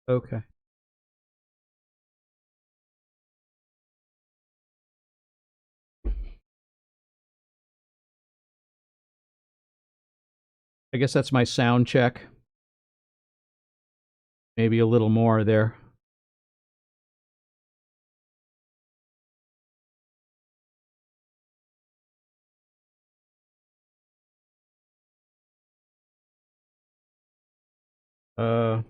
Okay. I guess that's my sound check. Maybe a little more there. Uh,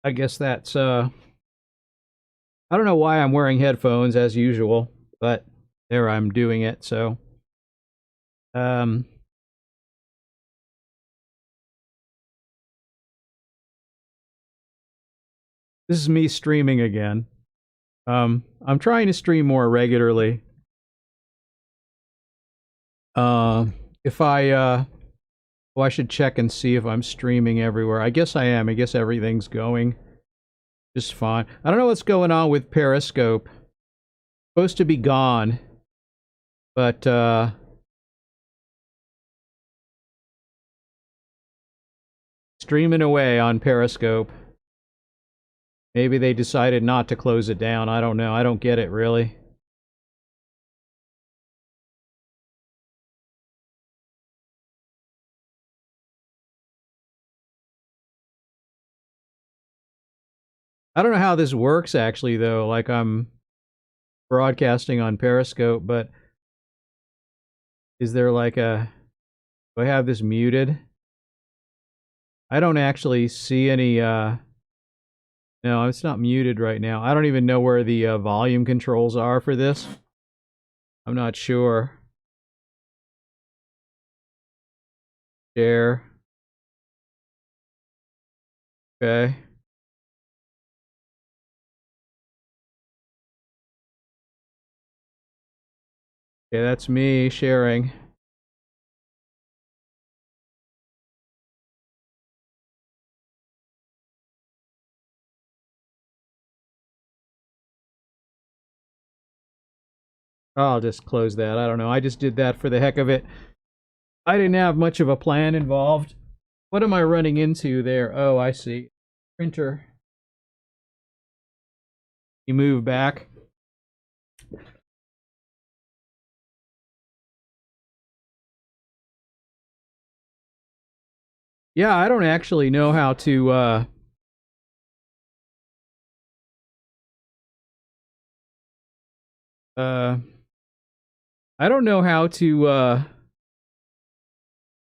I guess that's I don't know why I'm wearing headphones as usual, but there I'm doing it, so um this is me streaming again. I'm trying to stream more regularly. Uh if I I should check and see if I'm streaming everywhere. I guess I am. I guess everything's going just fine. I don't know what's going on with Periscope. It's supposed to be gone, but streaming away on Periscope. Maybe they decided not to close it down. I don't know. I don't get it, really. I don't know how this works, actually, though. Like, I'm broadcasting on Periscope, but is there like a... Do I have this muted? I don't actually see any, No, it's not muted right now. I don't even know where the volume controls are for this. I'm not sure. Share. Okay. Okay, that's me sharing. I'll just close that. I don't know. I just did that for the heck of it. I didn't have much of a plan involved. What am I running into there? Oh, I see. Printer. You move back. Yeah, I don't actually know how to I don't know how to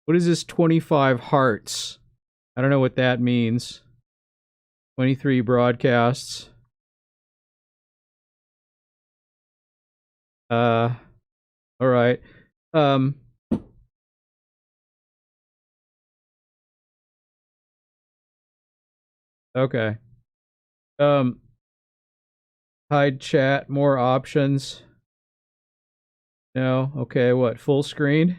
what is this 25 hearts? I don't know what that means. 23 broadcasts. All right. Um okay. Um hide chat, more options. No. Okay, what? Full screen?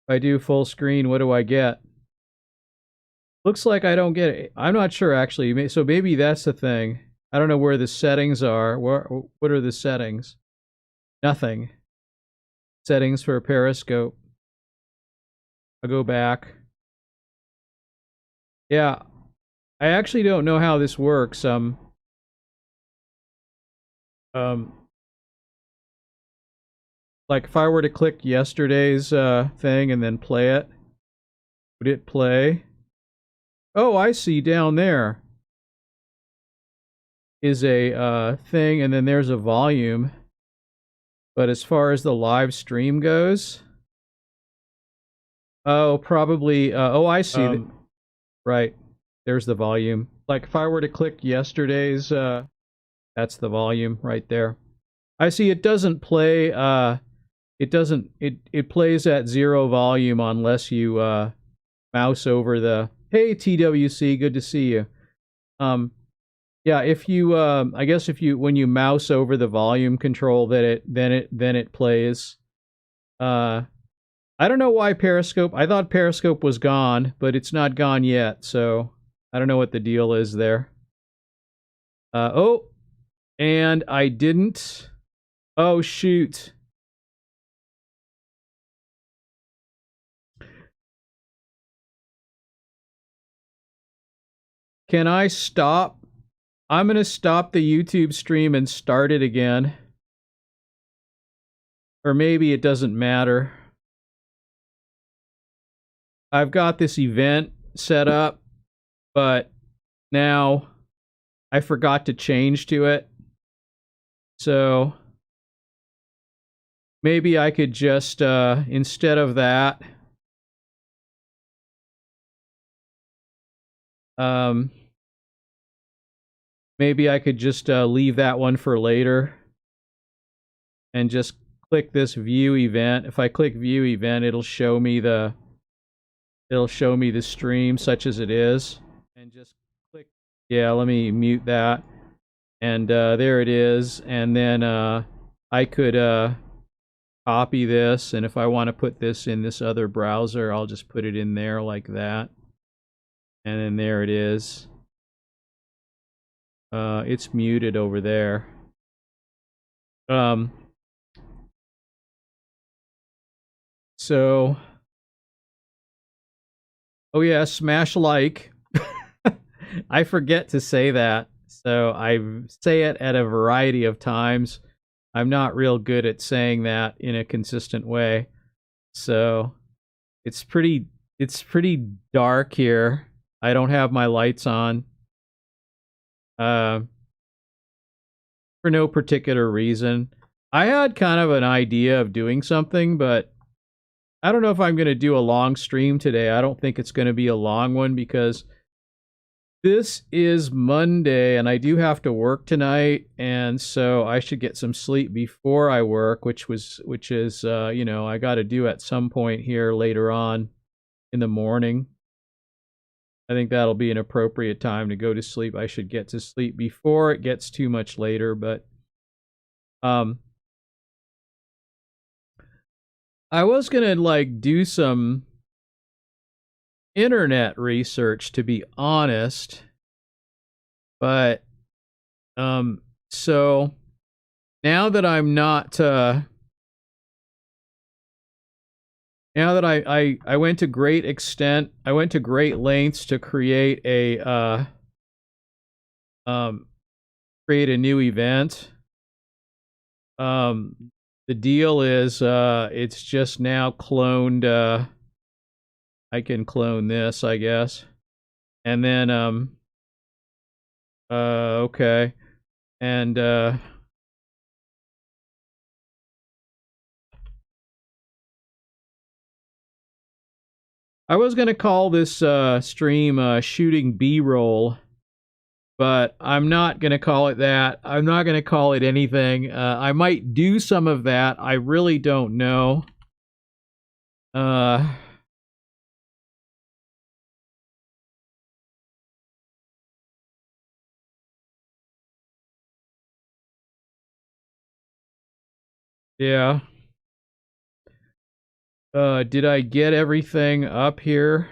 If I do full screen, what do I get? Looks like I don't get it. I'm not sure, actually. So maybe that's the thing. I don't know where the settings are. What are the settings? Nothing. Settings for Periscope. I'll go back. Yeah. I actually don't know how this works. Um like if I were to click yesterday's thing and then play it, would it play? Oh, I see down there is a thing, and then there's a volume. But as far as the live stream goes, oh, probably. Oh, I see. Right, there's the volume. Like if I were to click yesterday's, that's the volume right there. I see. It doesn't play. It doesn't. It plays at 0 volume unless you mouse over the. Hey, TWC, good to see you. Yeah, if you I guess if you when you mouse over the volume control that it plays. Uh I don't know why Periscope. I thought Periscope was gone, but it's not gone yet, so I don't know what the deal is there. Oh, and I didn't. Oh shoot. Can I stop? I'm going to stop the YouTube stream and start it again. Or maybe it doesn't matter. I've got this event set up, but now I forgot to change to it. So maybe I could just, instead of that, maybe I could just leave that one for later and just click this view event. If I click view event, it'll show me the stream such as it is. And just click, yeah, let me mute that. And there it is. And then I could copy this, and if I want to put this in this other browser, I'll just put it in there like that. And then there it is. It's muted over there. So, oh yeah, smash like. I forget to say that, so I say it at a variety of times. I'm not real good at saying that in a consistent way. So, it's pretty dark here. I don't have my lights on. For no particular reason. I had kind of an idea of doing something, but I don't know if I'm going to do a long stream today. I don't think it's going to be a long one because this is Monday and I do have to work tonight, and so I should get some sleep before I work, which is you know, I got to do at some point here later on in the morning. I think that'll be an appropriate time to go to sleep. I should get to sleep before it gets too much later, but I was gonna like do some internet research, to be honest, but so now that I'm not now that I went to great lengths to create a new event. The deal is it's just now cloned. I can clone this, I guess, and then okay, and I was gonna call this stream shooting B-roll, but I'm not gonna call it that. I'm not gonna call it anything. I might do some of that. I really don't know. Yeah. Did I get everything up here?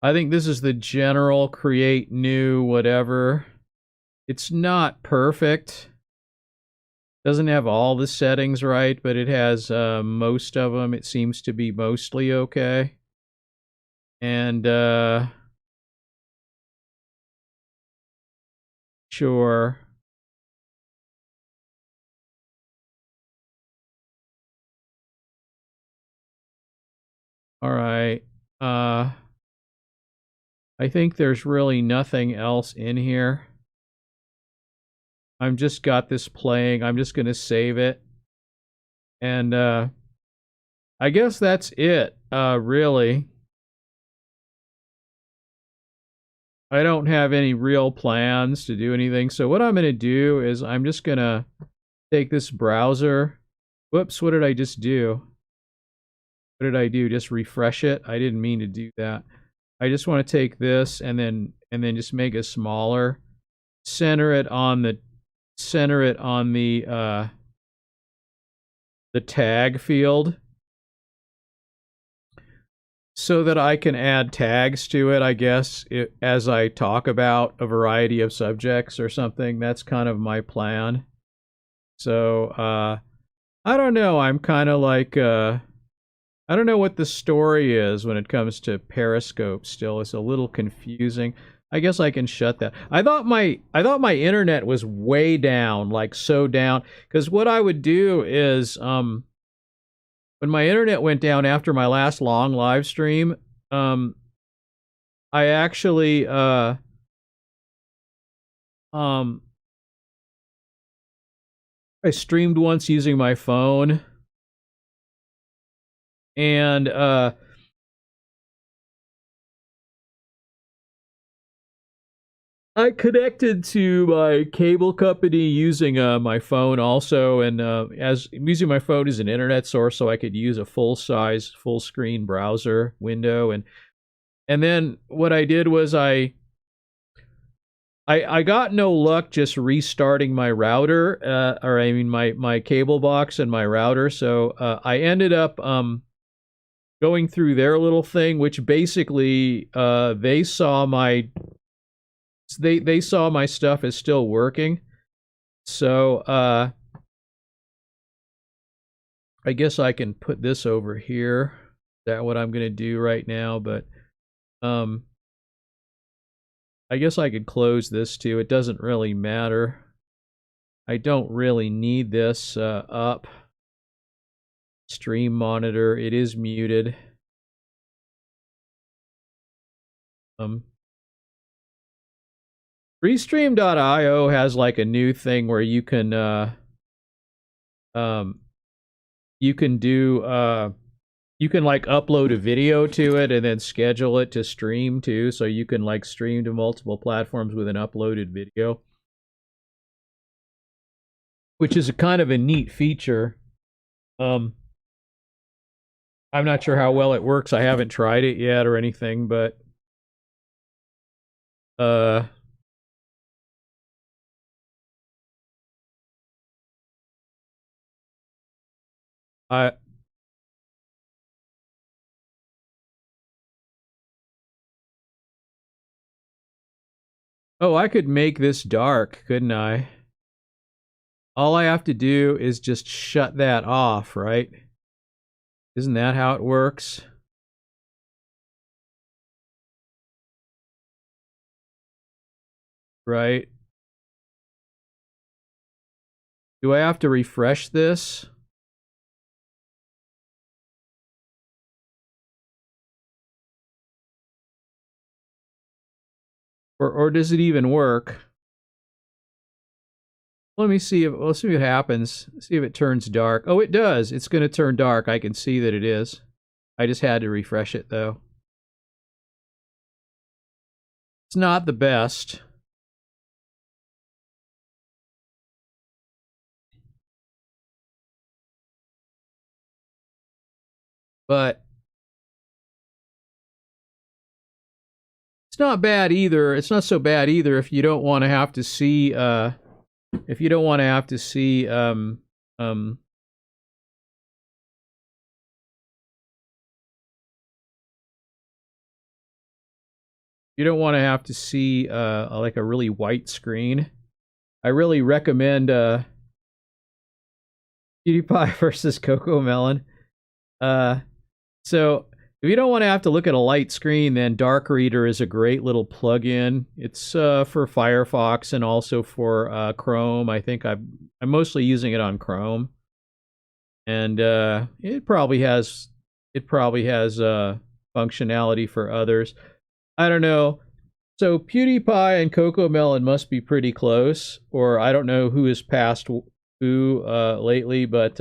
I think this is the general create new whatever. It's not perfect. Doesn't have all the settings right, but it has most of them. It seems to be mostly okay. And sure. All right. I think there's really nothing else in here. I'm just got this playing. I'm just going to save it. And I guess that's it, really. I don't have any real plans to do anything. So what I'm going to do is I'm just going to take this browser. Whoops, what did I just do? What did I do? Just refresh it? I didn't mean to do that. I just want to take this and then just make it smaller. Center it on the tag field so that I can add tags to it, I guess, as I talk about a variety of subjects or something. That's kind of my plan. So, I don't know. I'm kind of like, I don't know what the story is when it comes to Periscope still. It's a little confusing. I guess I can shut that. I thought my internet was way down, like so down. Because what I would do is, when my internet went down after my last long live stream, I actually, I streamed once using my phone, and I connected to my cable company using my phone also, and as using my phone as an internet source, so I could use a full size, full screen browser window, and then what I did was I got no luck just restarting my router, or I mean my cable box and my router, so I ended up going through their little thing, which basically they saw my stuff is still working. So I guess I can put this over here. That's what I'm gonna do right now, but I guess I could close this too. It doesn't really matter. I don't really need this up. Stream monitor, it is muted. Restream.io has like a new thing where you can do you can like upload a video to it and then schedule it to stream too, so you can like stream to multiple platforms with an uploaded video, which is a kind of a neat feature. I'm not sure how well it works. I haven't tried it yet or anything, but I I could make this dark, couldn't I? All I have to do is just shut that off, right? Isn't that how it works? Right? Do I have to refresh this? Or does it even work? Let me see if let's see what happens. See if it turns dark. Oh, it does. It's going to turn dark. I can see that it is. I just had to refresh it though. It's not the best. But it's not bad either. It's not so bad either if you don't want to have to see if you don't want to have to see you don't want to have to see like a really white screen. I really recommend PewDiePie versus Coco Melon. So if you don't want to have to look at a light screen, then Dark Reader is a great little plugin. It's for Firefox and also for Chrome. I think I'm mostly using it on Chrome, and it probably has functionality for others. I don't know. So PewDiePie and Coco Melon must be pretty close, or I don't know who has passed who lately, but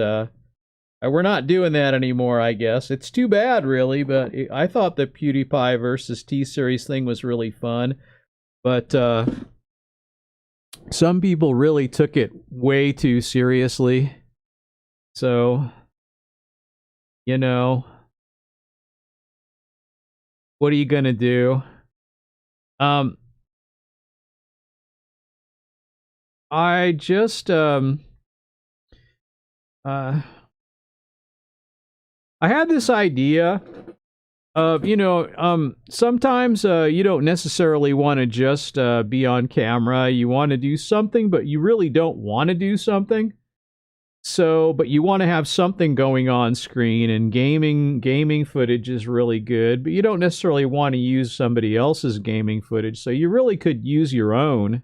we're not doing that anymore, I guess. It's too bad, really, but I thought the PewDiePie versus T-Series thing was really fun, but some people really took it way too seriously. So, you know, What are you gonna do? Um, I just uh, I had this idea of, sometimes you don't necessarily want to just be on camera. You want to do something, but you really don't want to do something. So, but you want to have something going on screen, and gaming footage is really good, but you don't necessarily want to use somebody else's gaming footage. So you really could use your own,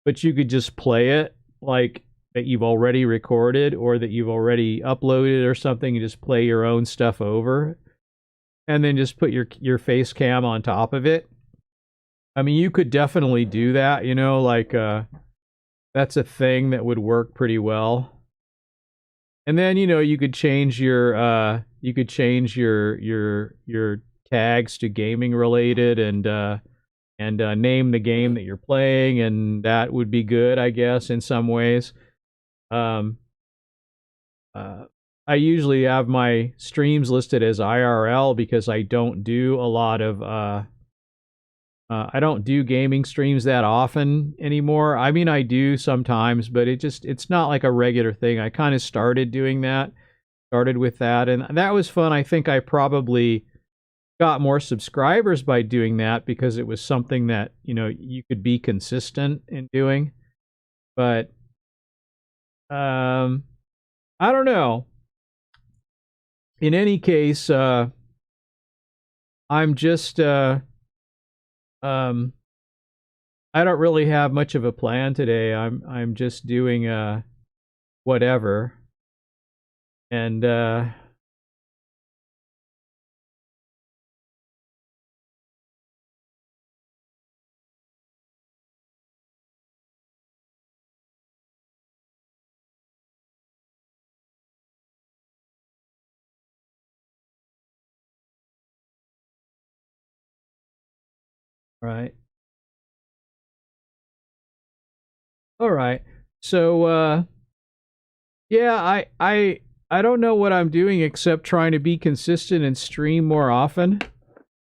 but you could just play it like that you've already recorded or that you've already uploaded or something, and just play your own stuff over, and then just put your face cam on top of it. I mean, you could definitely do that, like that's a thing that would work pretty well. And then, you could change your tags to gaming related, and name the game that you're playing, and that would be good, I guess, in some ways. Um, I usually have my streams listed as IRL because I don't do a lot of I don't do gaming streams that often anymore. I mean, I do sometimes, but it's not like a regular thing. I kind of started with that, and that was fun. I think I probably got more subscribers by doing that because it was something that, you could be consistent in doing. But I don't know. In any case, I'm just um I don't really have much of a plan today. I'm just doing whatever. And right. All right. So yeah, I don't know what I'm doing except trying to be consistent and stream more often.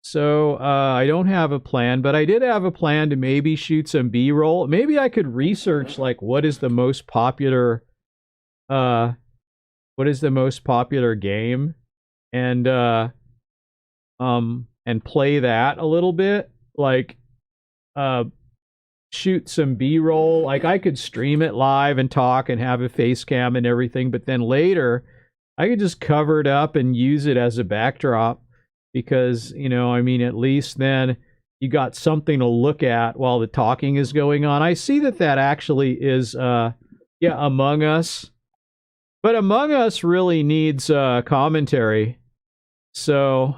So I don't have a plan, but I did have a plan to maybe shoot some B-roll. Maybe I could research like uh what is the most popular game, and and play that a little bit, like uh shoot some B-roll. Like I could stream it live and talk and have a face cam and everything, but then later I could just cover it up and use it as a backdrop, because, I mean, at least then you got something to look at while the talking is going on. I see that actually is yeah, Among Us. But Among Us really needs commentary. So,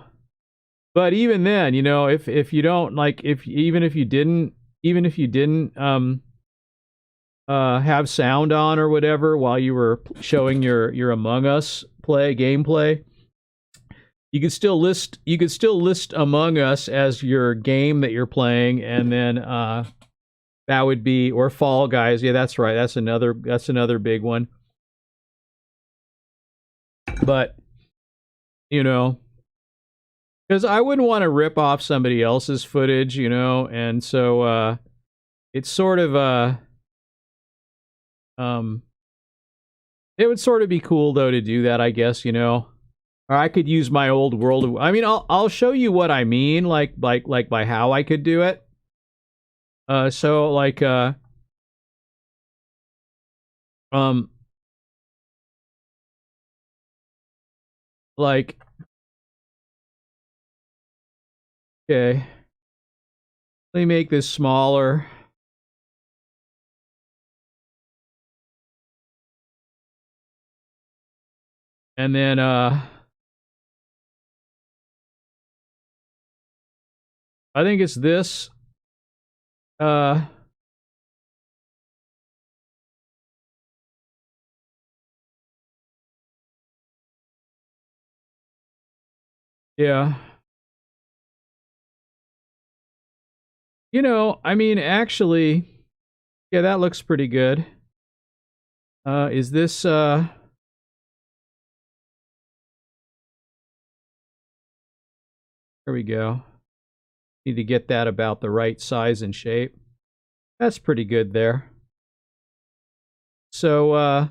but even then, if you don't like, if if you didn't have sound on or whatever while you were showing your Among Us gameplay, you could still list Among Us as your game that you're playing, and then that would be, or Fall Guys. Yeah, that's right. That's another big one. But, you know, because I wouldn't want to rip off somebody else's footage, and so it's sort of um it would sort of be cool though to do that, I guess, or I could use my old world. I mean, I'll show you what I mean, like by how I could do it. So like um like okay, let me make this smaller, and then I think it's this. Uh, yeah. I mean, actually, yeah, that looks pretty good. Is this There we go. Need to get that about the right size and shape. That's pretty good there. So,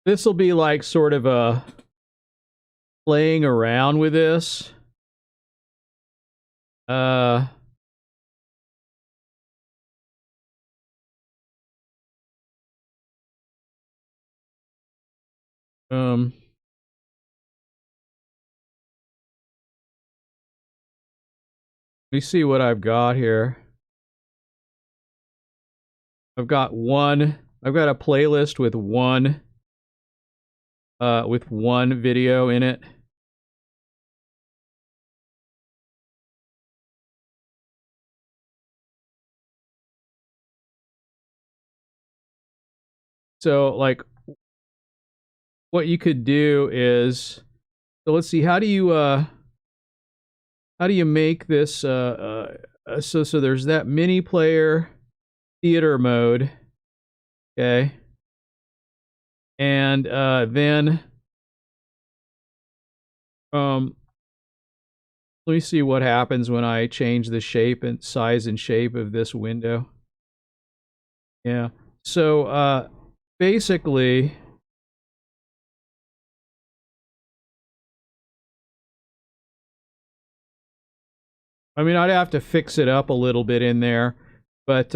this will be like sort of a playing around with this. Let me see what I've got here. I've got a playlist with one video in it. So, like, what you could do is, so let's see, how do you make this, so there's that mini player theater mode, okay, and then, let me see what happens when I change the shape and size and shape of this window. Yeah, so, basically, I mean, I'd have to fix it up a little bit in there, but,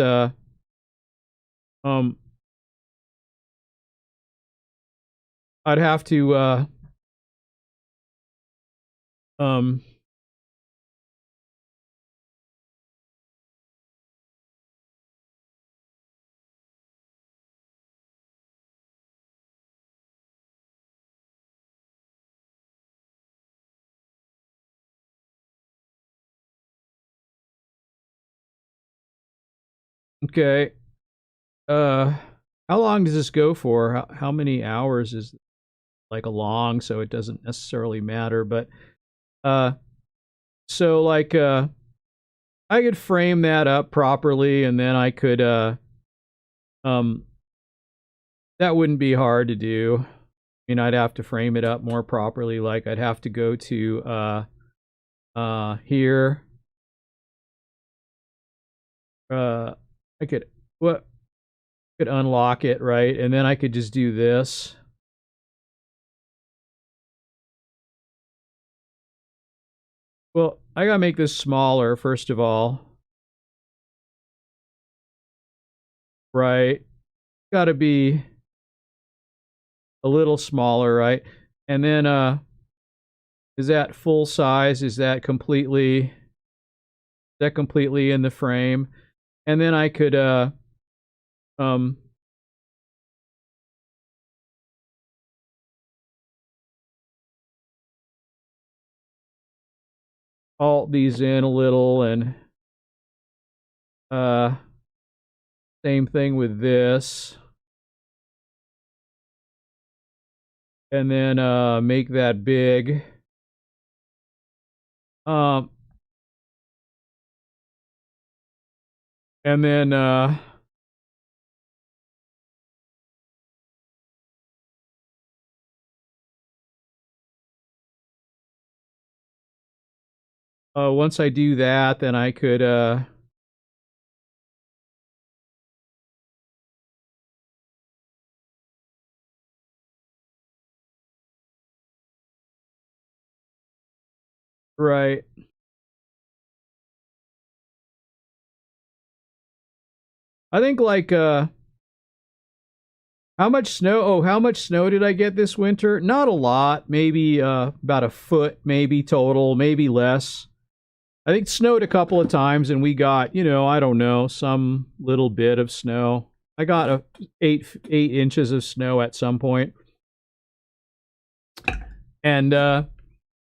I'd have to, okay, how long does this go for? How many hours is like along? So it doesn't necessarily matter, but so like I could frame that up properly, and then I could that wouldn't be hard to do. I mean, I'd have to frame it up more properly. Like I'd have to go to here. I could unlock it, right? And then I could just do this. Well, I gotta make this smaller, first of all. Right? Gotta be a little smaller, right? And then, is that full size? Is that completely in the frame? And then I could, alt these in a little, and same thing with this, and then make that big. And then once I do that, then I could right. I think like how much snow? Oh, how much snow did I get this winter? Not a lot. Maybe about a foot, maybe total, maybe less. I think it snowed a couple of times, and we got, I don't know, some little bit of snow. I got 8 inches of snow at some point. And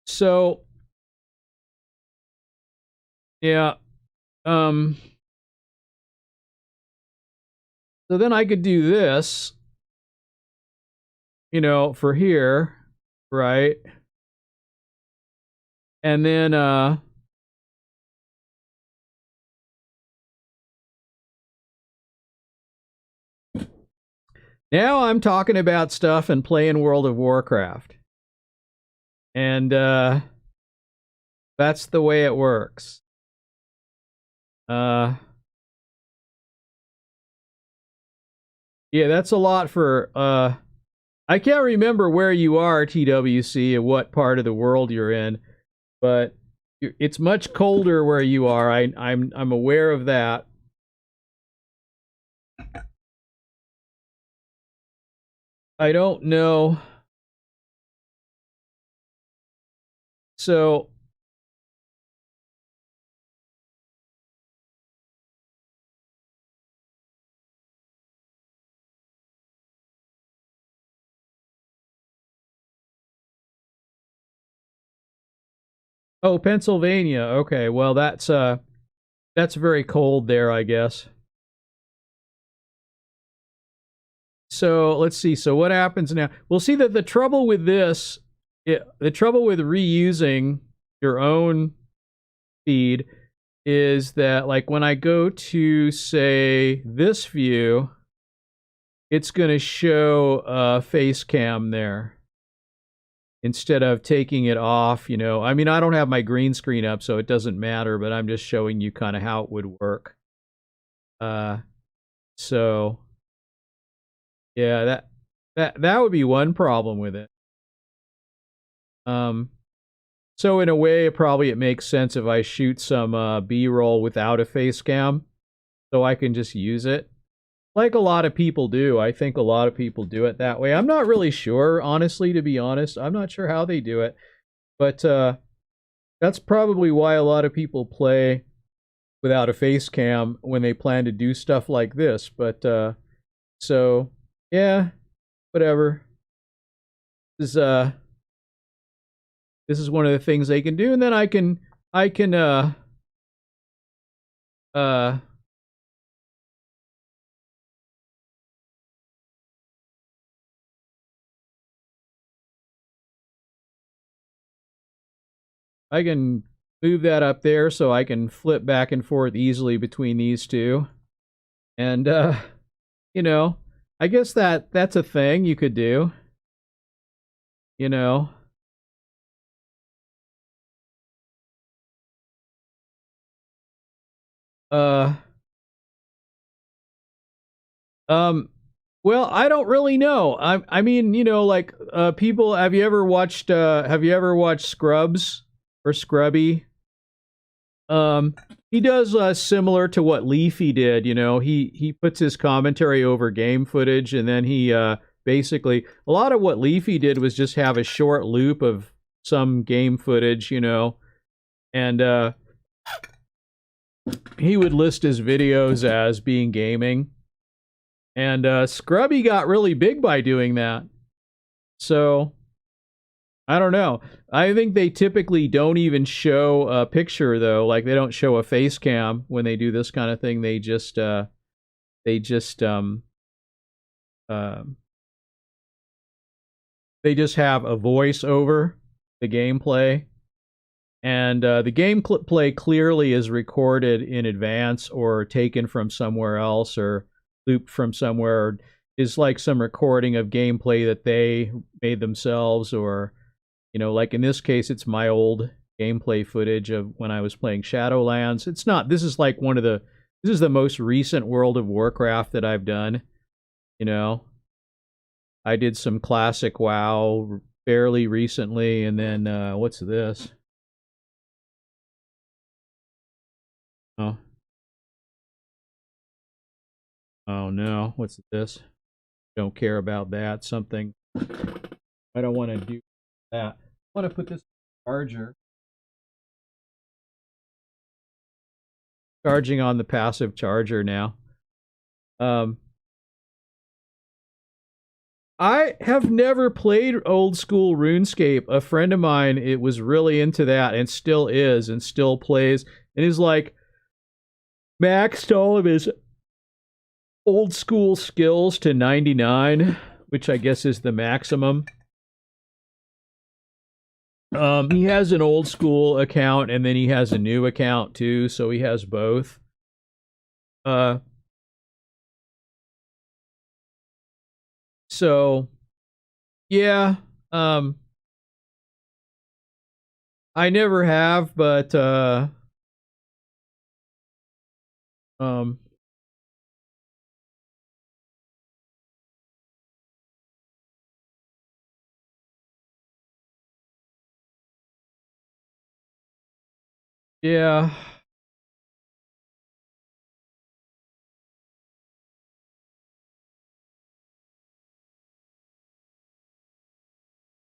so Yeah. So then I could do this, for here, right? And then now I'm talking about stuff and playing World of Warcraft. And that's the way it works. Yeah, that's a lot for I can't remember where you are, TWC, and what part of the world you're in, but it's much colder where you are. I'm aware of that. I don't know. So oh, Pennsylvania. Okay, well that's very cold there, I guess. So let's see. So what happens now? We'll see that the trouble with this, the trouble with reusing your own feed is that, like, when I go to, say, this view, it's going to show face cam there instead of taking it off. I mean, I don't have my green screen up, so it doesn't matter, but I'm just showing you kind of how it would work. So yeah, that would be one problem with it. So in a way, probably it makes sense if I shoot some B-roll without a face cam, so I can just use it. Like a lot of people do. I think a lot of people do it that way. I'm not really sure, honestly, to be honest. I'm not sure how they do it. But that's probably why a lot of people play without a face cam when they plan to do stuff like this. But so yeah, whatever. This is one of the things they can do, and then I can uh I can move that up there so I can flip back and forth easily between these two. And you know, I guess that's a thing you could do. You know. Uh um well, I don't really know. I mean, like people, have you ever watched Scrubs or Scrubby? He does similar to what Leafy did. He puts his commentary over game footage, and then he basically, a lot of what Leafy did was just have a short loop of some game footage, and he would list his videos as being gaming. And Scrubby got really big by doing that. So I don't know. I think they typically don't even show a picture though. Like they don't show a face cam when they do this kind of thing. They just uh, they just have a voice over the gameplay, and the gameplay clearly is recorded in advance or taken from somewhere else or looped from somewhere, or is like some recording of gameplay that they made themselves, or like in this case, it's my old gameplay footage of when I was playing Shadowlands. It's not, this is like this is the most recent World of Warcraft that I've done. I did some classic WoW fairly recently, and then, what's this? Oh. Oh no, what's this? Don't care about that. Something, I don't want to do that. I want to put this charger. Charging on the passive charger now. Um, I have never played old school RuneScape. A friend of mine, it was really into that and still is and still plays. and he's like maxed all of his old school skills to 99, which I guess is the maximum. He has an old school account and then he has a new account too, so he has both. So yeah, I never have, but um yeah.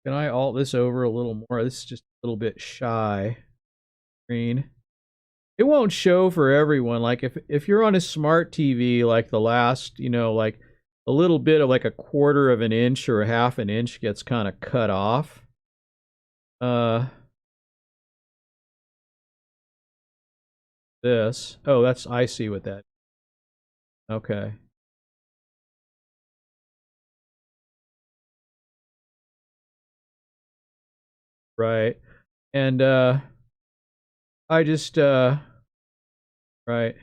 Can I alt this over a little more? This is just a little bit shy. Screen. It won't show for everyone. Like if you're on a smart TV, like the last, like a little bit of like a quarter of an inch or a half an inch gets kind of cut off. This. Oh, that's I see what that. Okay. Right. And I just right.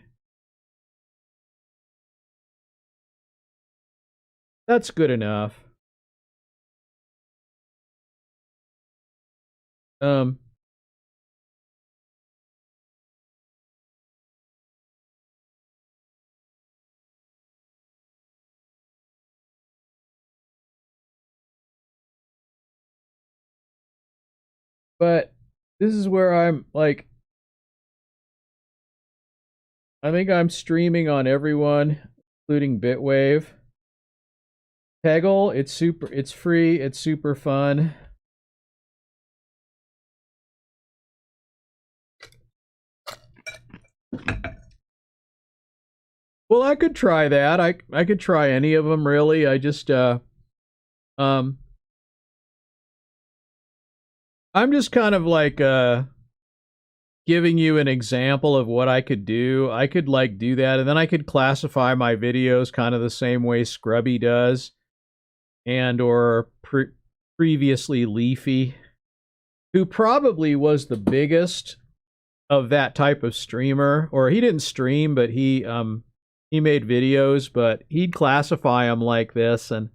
That's good enough. Um but this is where I'm like I think I'm streaming on everyone, including Bitwave. Peggle, it's free, it's super fun. Well, I could try that. I could try any of them really. I just um I'm just kind of like giving you an example of what I could do. I could like do that and then I could classify my videos kind of the same way Scrubby does and or previously Leafy, who probably was the biggest of that type of streamer, or he didn't stream but he made videos, but he'd classify them like this. And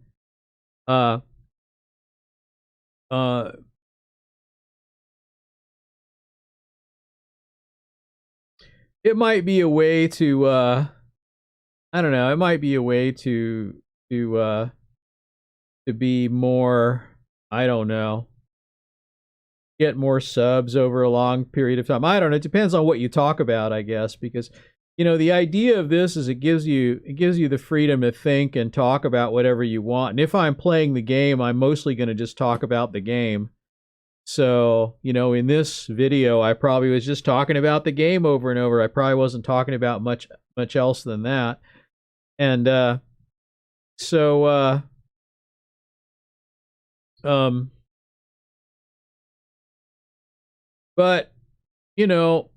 uh uh it might be a way to I don't know, it might be a way to uh to be more, I don't know, get more subs over a long period of time. I don't know, it depends on what you talk about, I guess, because the idea of this is it gives you the freedom to think and talk about whatever you want. And if I'm playing the game, I'm mostly going to just talk about the game. So, in this video, I probably was just talking about the game over and over. I probably wasn't talking about much else than that. And so um but you know,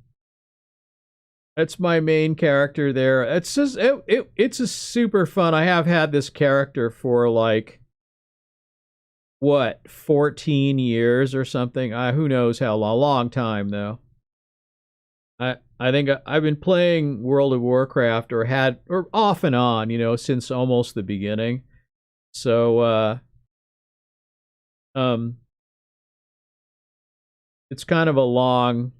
that's my main character there. It's just it's a super fun. I have had this character for like what, 14 years or something. Who knows how long, long time though. I think I've been playing World of Warcraft or off and on, since almost the beginning. So um it's kind of a long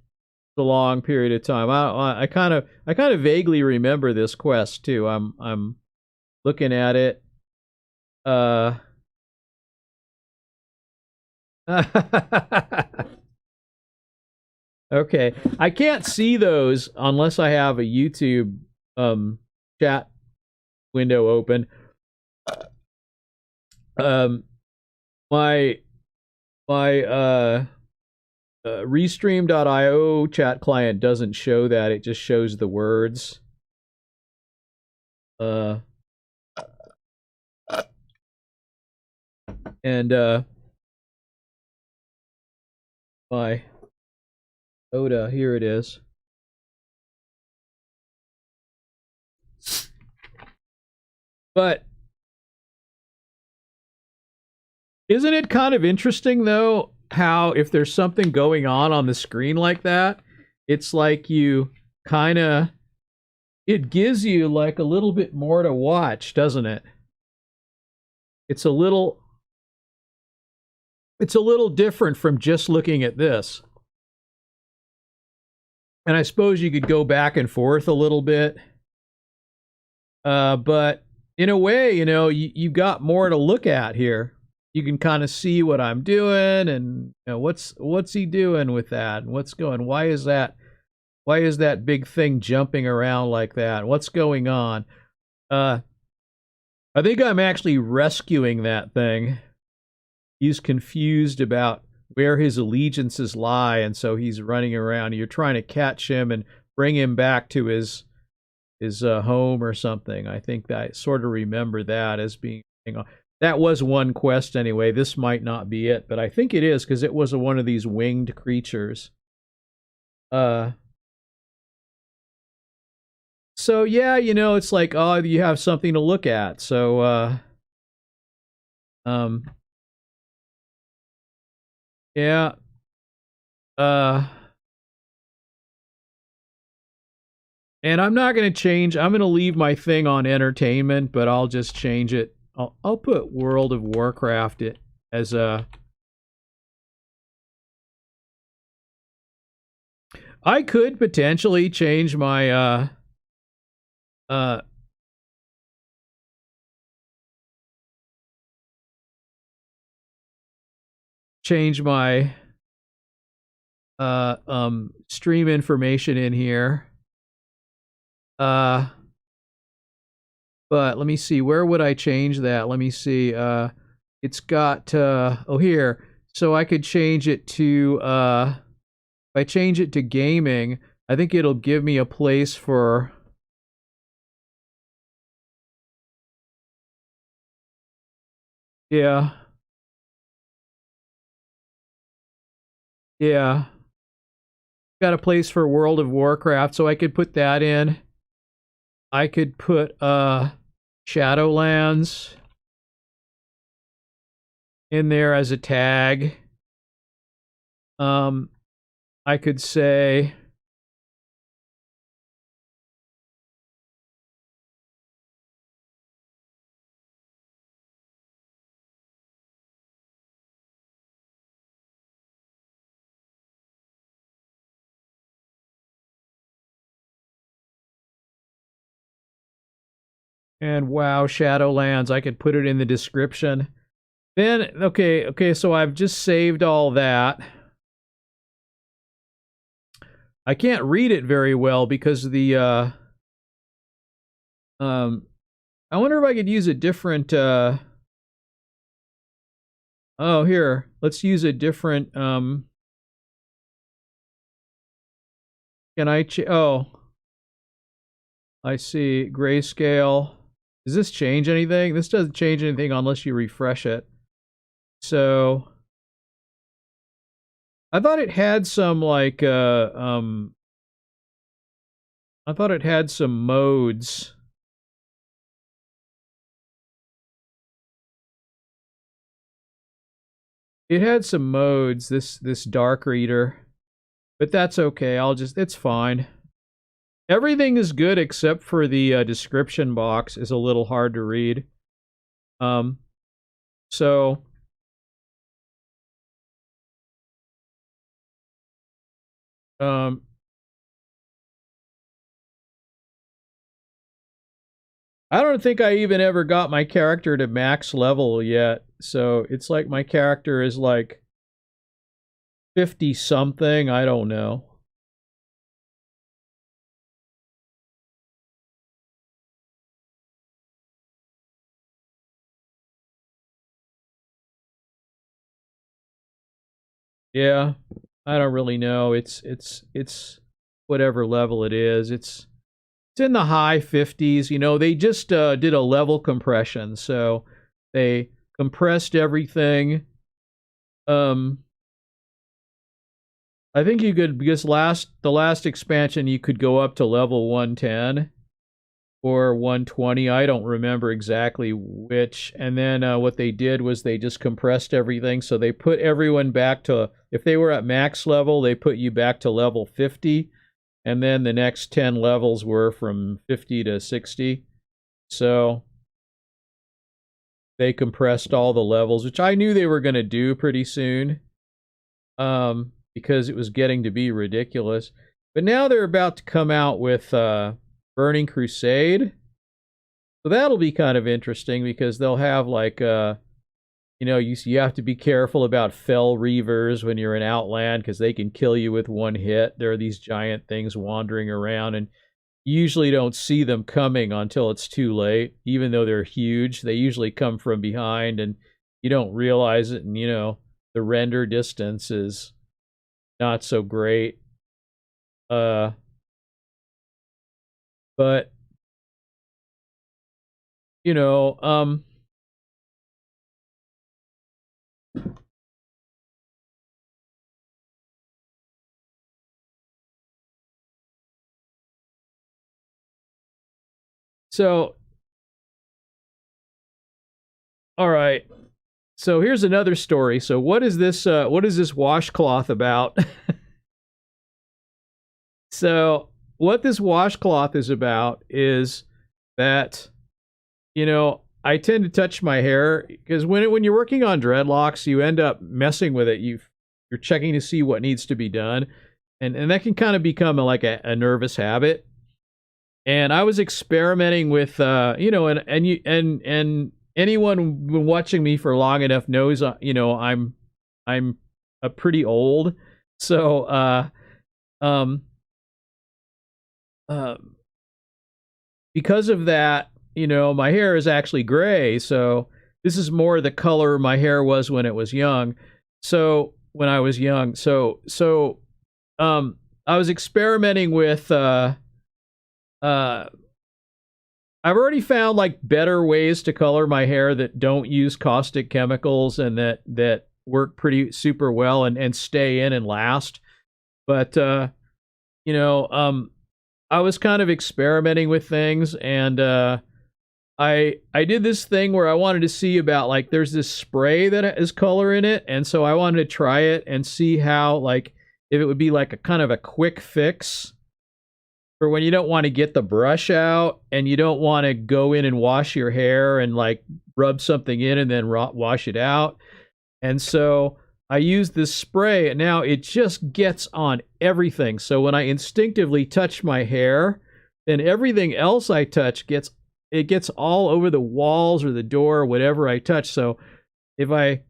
period of time. I kind of vaguely remember this quest too. I'm looking at it. Uh Okay. I can't see those unless I have a YouTube chat window open. Um my my Restream.io chat client doesn't show that. It just shows the words. Uh and my Oda, here it is. But isn't it kind of interesting, though, how if there's something going on the screen like that, it's like you kind of, it gives you like a little bit more to watch, doesn't it? It's a little, it's a little different from just looking at this. And I suppose you could go back and forth a little bit. But in a way, you got more to look at here. You can kind of see what I'm doing and what's he doing with that and what's going, why is that big thing jumping around like that? What's going on? I think I'm actually rescuing that thing. He's confused about where his allegiances lie, and so he's running around. You're trying to catch him and bring him back to his home or something. I think I sort of remember that as being. That was one quest anyway. This might not be it, but I think it is because it was one of these winged creatures. So yeah, it's like, oh, you have something to look at. So yeah. And I'm not going to change. I'm going to leave my thing on entertainment, but I'll just change it. I'll put World of Warcraft it as a. I could potentially change my change my stream information in here. But let me see, where would I change that? Let me see. It's got here. So I could change it to if I change it to gaming, I think it'll give me a place for yeah. Yeah. Got a place for World of Warcraft, so I could put that in. I could put Shadowlands in there as a tag. I could say and wow, Shadowlands, I could put it in the description. Then okay, so I've just saved all that. I can't read it very well because the I wonder if I could use a different oh, here. Let's use a different can I oh, I see. Grayscale. Does this change anything? This doesn't change anything unless you refresh it. So I thought it had some like I thought it had some modes. It had some modes, this dark reader. But that's okay. It's fine. Everything is good except for the description box is a little hard to read. So I don't think I even ever got my character to max level yet. So it's like my character is like 50 something, I don't know. Yeah, I don't really know. It's whatever level it is. It's in the high 50s. They just did a level compression, so they compressed everything. I think you could, because the last expansion you could go up to level 110. or 120. I don't remember exactly which. And then what they did was they just compressed everything. So they put everyone back to, if they were at max level, they put you back to level 50. And then the next 10 levels were from 50 to 60. So they compressed all the levels, which I knew they were going to do pretty soon, because it was getting to be ridiculous. But now they're about to come out with Burning Crusade. So that'll be kind of interesting because they'll have like, you have to be careful about Fell Reavers when you're in Outland because they can kill you with one hit. There are these giant things wandering around, and you usually don't see them coming until it's too late. Even though they're huge, they usually come from behind and you don't realize it, and the render distance is not so great. But so all right. So here's another story. So what is this washcloth about? So what this washcloth is about is that, I tend to touch my hair because when you're working on dreadlocks, you end up messing with it. You're checking to see what needs to be done, and that can kind of become a nervous habit. And I was experimenting with, and anyone watching me for long enough knows, I'm a pretty old, so because of that, my hair is actually gray. So this is more the color my hair was when it was young. So when I was young, I was experimenting with. I've already found like better ways to color my hair that don't use caustic chemicals and that work pretty super well and stay in and last. But I was kind of experimenting with things, and I did this thing where I wanted to see about, like, there's this spray that has color in it, and so I wanted to try it and see how, like, if it would be like a kind of a quick fix for when you don't want to get the brush out and you don't want to go in and wash your hair and like rub something in and then wash it out. And so I use this spray, and now it just gets on everything. So when I instinctively touch my hair, then everything else I touch gets all over the walls or the door or whatever I touch. So if I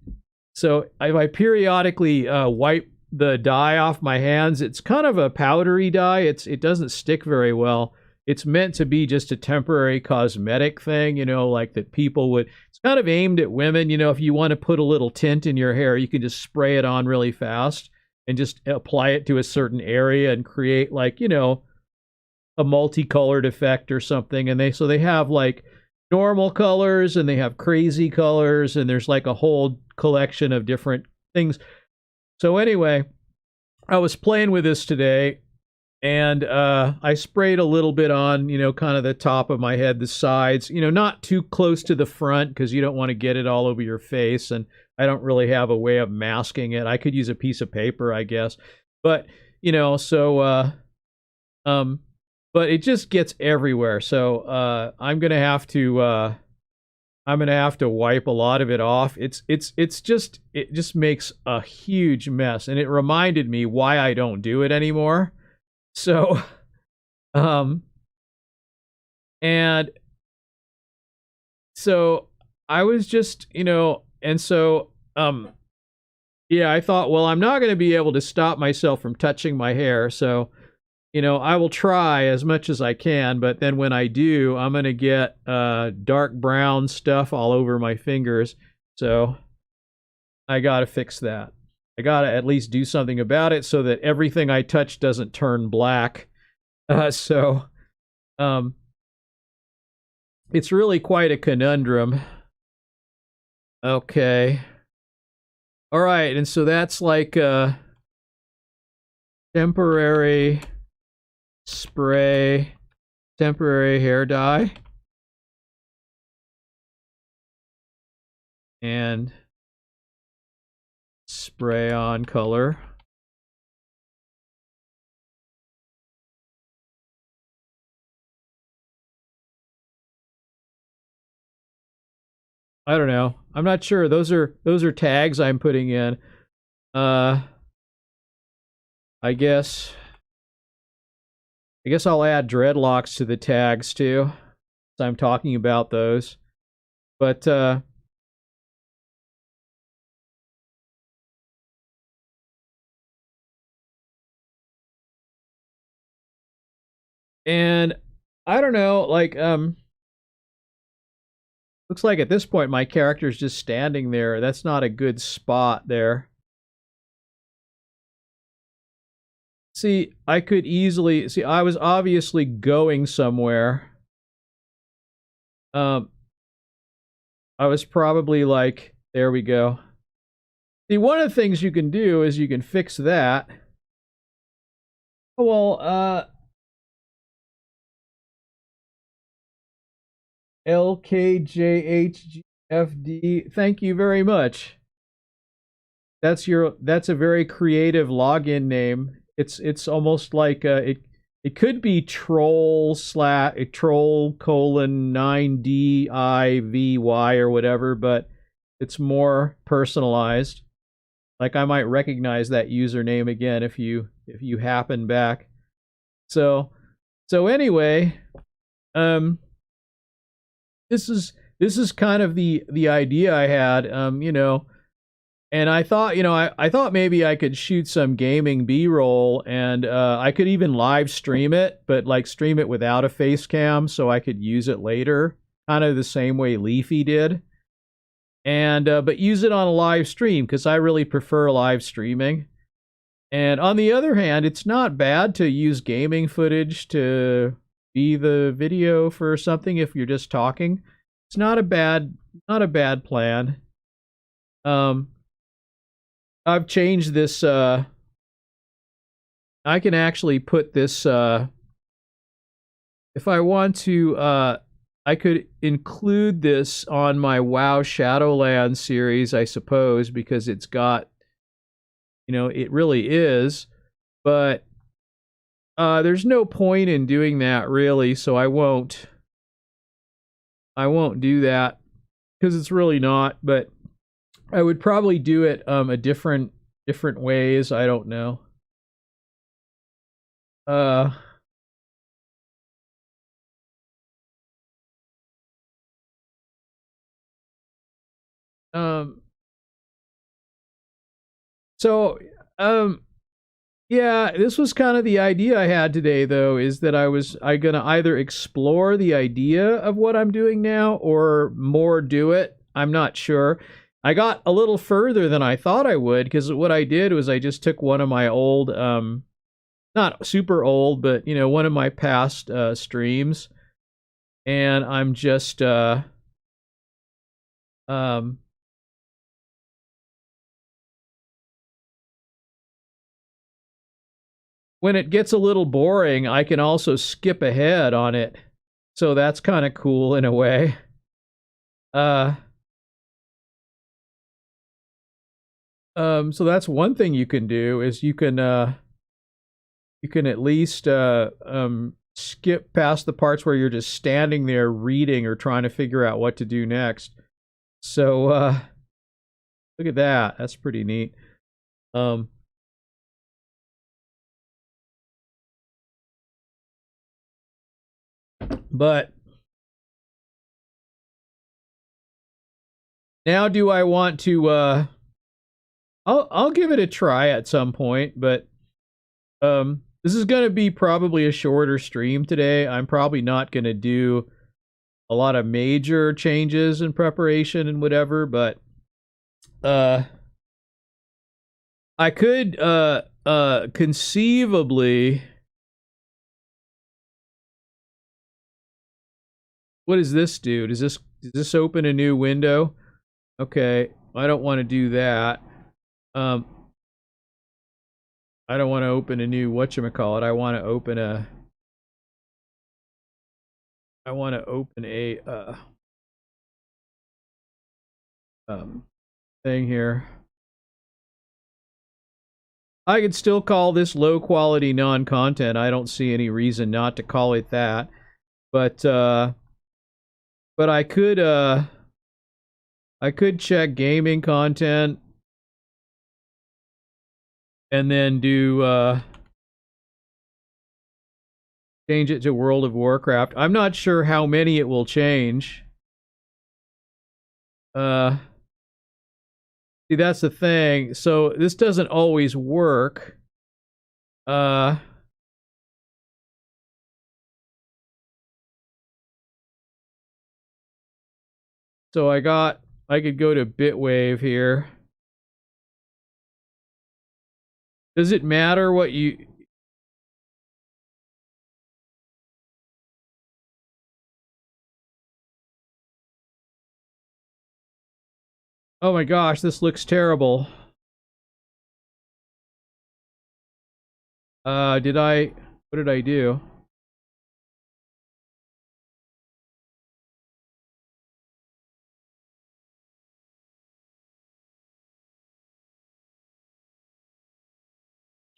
periodically wipe the dye off my hands, it's kind of a powdery dye. It doesn't stick very well. It's meant to be just a temporary cosmetic thing, like that people would. It's kind of aimed at women. If you want to put a little tint in your hair, you can just spray it on really fast and just apply it to a certain area and create like, a multicolored effect or something. And they have like normal colors and they have crazy colors, and there's like a whole collection of different things. So anyway, I was playing with this today, and I sprayed a little bit on, kind of the top of my head, the sides, not too close to the front because you don't want to get it all over your face, and I don't really have a way of masking it. I could use a piece of paper, I guess, but but it just gets everywhere. So I'm gonna have to wipe a lot of it off. It just makes a huge mess, and it reminded me why I don't do it anymore. So, and so I was just, and so, yeah, I thought, well, I'm not going to be able to stop myself from touching my hair. So, I will try as much as I can, but then when I do, I'm going to get dark brown stuff all over my fingers. So I got to fix that. I got to at least do something about it so that everything I touch doesn't turn black. It's really quite a conundrum. Okay. All right, and so that's like a temporary spray temporary hair dye. And spray on color. I don't know. I'm not sure. Those are tags I'm putting in. Uh I guess I'll add dreadlocks to the tags too. So I'm talking about those. But and I don't know, like looks like at this point my character's just standing there. That's not a good spot there. See, I could easily see I was obviously going somewhere. Um I was probably like, there we go. See, one of the things you can do is you can fix that. Well, LKJHGFD, thank you very much. That's a very creative login name. It's almost like it could be troll colon 9DIVY or whatever, but it's more personalized. Like I might recognize that username again if you happen back. So anyway, um this is kind of the idea I had, and I thought, I thought maybe I could shoot some gaming B-roll, and I could even live stream it, but like stream it without a face cam so I could use it later, kind of the same way Leafy did. And but use it on a live stream because I really prefer live streaming. And on the other hand, it's not bad to use gaming footage to be the video for something if you're just talking. It's not a bad plan. I've changed this. I can actually put this. If I want to, I could include this on my WoW Shadowlands series, I suppose, because it's got, it really is. But there's no point in doing that really, so I won't do that because it's really not. But I would probably do it a different ways. I don't know. Uh, um, so yeah, this was kind of the idea I had today, though, is that I gonna either explore the idea of what I'm doing now or more do it. I'm not sure. I got a little further than I thought I would because what I did was I just took one of my old, not super old, but one of my past streams, and I'm just um when it gets a little boring, I can also skip ahead on it. So that's kind of cool in a way. Uh so that's one thing you can do is you can at least skip past the parts where you're just standing there reading or trying to figure out what to do next. So look at that. That's pretty neat. Um but now do I want to I'll give it a try at some point, but this is going to be probably a shorter stream today. I'm probably not going to do a lot of major changes in preparation and whatever, but I could conceivably. What does this do? Does this open a new window? Okay, I don't want to do that. Um I don't want to open a new whatchamacallit. I want to open a I want to open a thing here. I could still call this low quality non-content. I don't see any reason not to call it that. But I could check gaming content and then do change it to World of Warcraft. I'm not sure how many it will change. See, that's the thing. So this doesn't always work. So I could go to Bitwave here. Does it matter what you... Oh my gosh, this looks terrible. What did I do?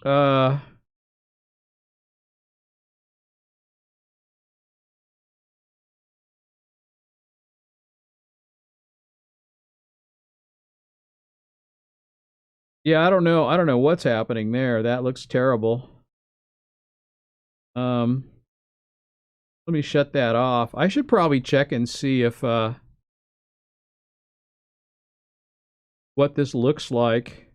Uh, yeah, I don't know. I don't know what's happening there. That looks terrible. Let me shut that off. I should probably check and see if what this looks like.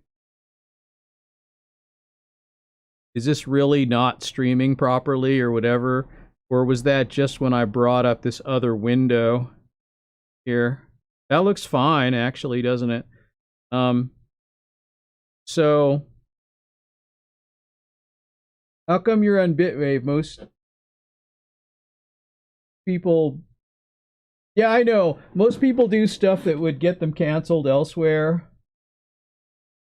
Is this really not streaming properly or whatever? Or was that just when I brought up this other window here? That looks fine, actually, doesn't it? So how come you're on Bitwave? Most people... Yeah, I know. Most people do stuff that would get them canceled elsewhere.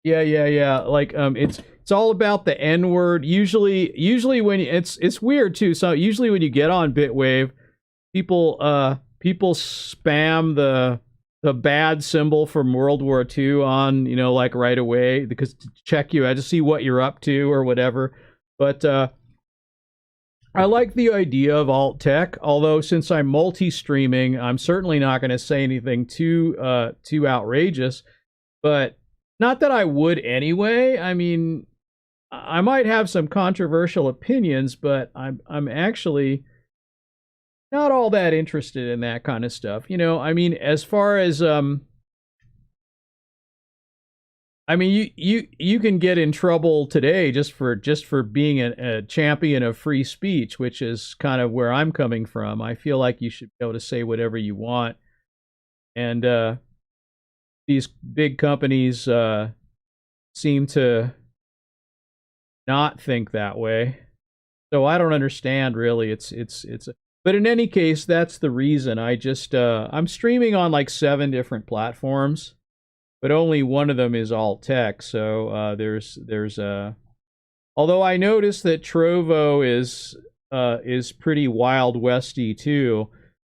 Yeah. Like it's all about the N word. Usually when it's weird too. So usually when you get on Bitwave, people spam the bad symbol from World War II on, like right away, because to check you out to see what you're up to or whatever. But I like the idea of alt tech, although since I'm multi-streaming, I'm certainly not going to say anything too outrageous. But not that I would anyway. I mean, I might have some controversial opinions, but I'm actually not all that interested in that kind of stuff. I mean, as far as I mean, you can get in trouble today just for being a champion of free speech, which is kind of where I'm coming from. I feel like you should be able to say whatever you want, and these big companies seem to not think that way. So I don't understand really. But in any case, that's the reason. I'm streaming on like 7 different platforms, but only one of them is alt tech. So there's although I noticed that Trovo is pretty Wild Westy too.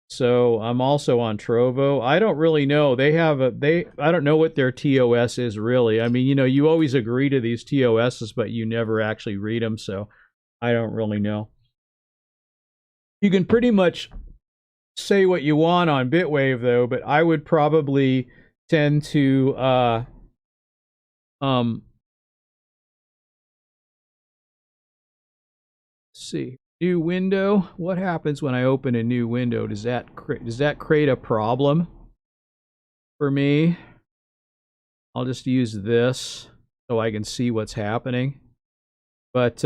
So I'm also on Trovo. I don't really know. I don't know what their TOS is really. I mean, you always agree to these TOSs, but you never actually read them, so I don't really know. You can pretty much say what you want on Bitwave though, but I would probably tend to see. New window. What happens when I open a new window? Does that create a problem for me? I'll just use this so I can see what's happening. But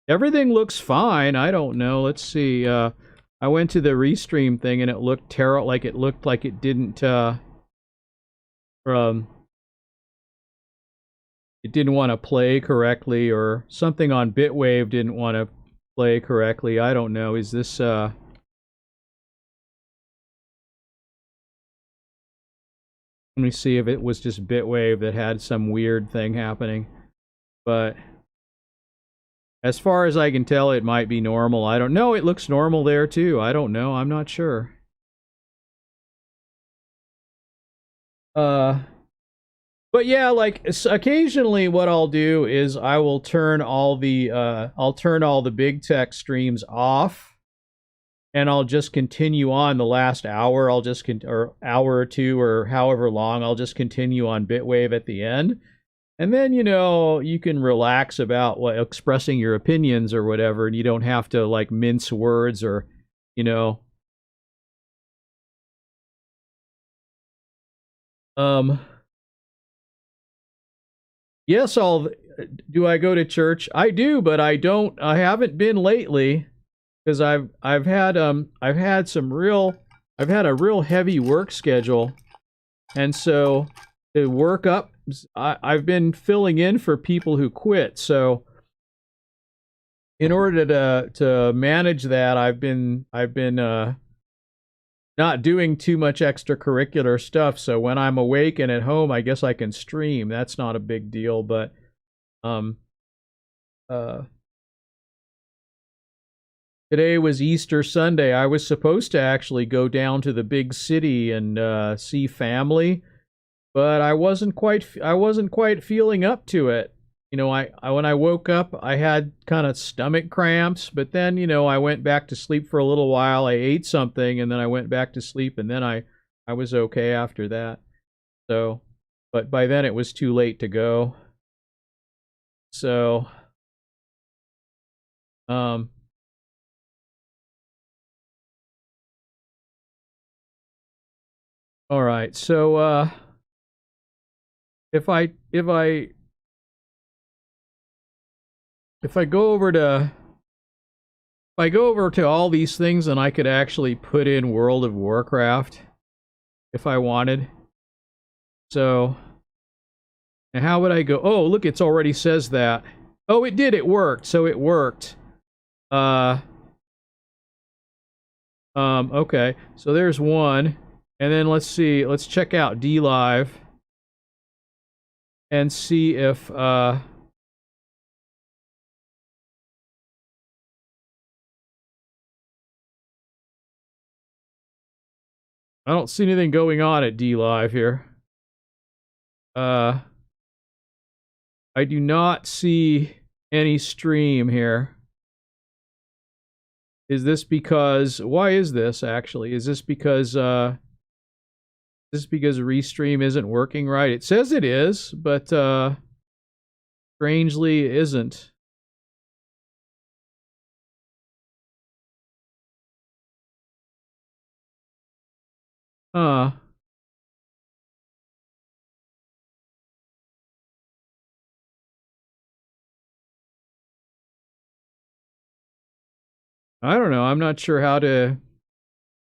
everything looks fine. I don't know. Let's see. I went to the restream thing and it looked terrible. Like it looked like it didn't it didn't want to play correctly, or something on Bitwave didn't want to play correctly. I don't know. Is this let me see if it was just Bitwave that had some weird thing happening. But As far as I can tell, it might be normal. I don't know. It looks normal there too. I don't know. I'm not sure. Uh, but yeah, like occasionally, what I'll do is I will turn all the big tech streams off, and I'll just continue on the last hour. Or hour or two or however long. I'll just continue on Bitwave at the end. And then, you can relax about what expressing your opinions or whatever, and you don't have to like mince words or, you know. Um, yes, do I go to church? I do, but I haven't been lately because I've had a real heavy work schedule, and so to work up, I've been filling in for people who quit. So in order to manage that, I've been not doing too much extracurricular stuff. So when I'm awake and at home, I guess I can stream. That's not a big deal. But um, uh, today was Easter Sunday. I was supposed to actually go down to the big city and see family, but I wasn't quite feeling up to it. I when I woke up, I had kind of stomach cramps, but then, I went back to sleep for a little while. I ate something and then I went back to sleep, and then I was okay after that. So, but by then it was too late to go. So, um all right. So, if I if I if I go over to if I go over to all these things, and I could actually put in World of Warcraft if I wanted. So, and how would I go? Oh, look, it's already says that. Oh, it did. It worked. So it worked. Uh, okay. So there's one. And then let's see. Let's check out D Live and see if, I don't see anything going on at D Live here. Uh, I do not see any stream here. Is this because, why is this actually? Is this because Restream isn't working right? It says it is, but strangely it isn't. Huh. I don't know. I'm not sure how to.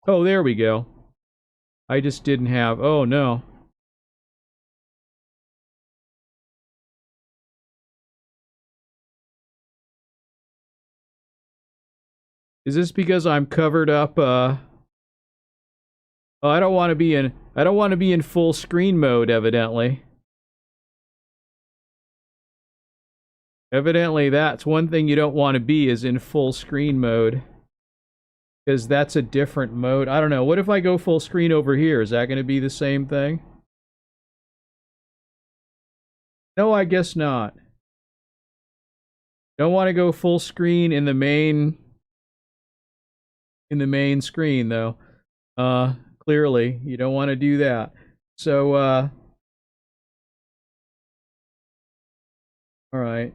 Oh, there we go. I just didn't have. Oh, no. Is this because I'm covered up? Oh, I don't want to be in. I don't want to be in full screen mode, evidently. Evidently, that's one thing you don't want to be, is in full screen mode. Because that's a different mode. I don't know. What if I go full screen over here? Is that going to be the same thing? No, I guess not. Don't want to go full screen in the main screen though. Clearly, you don't want to do that. So, all right.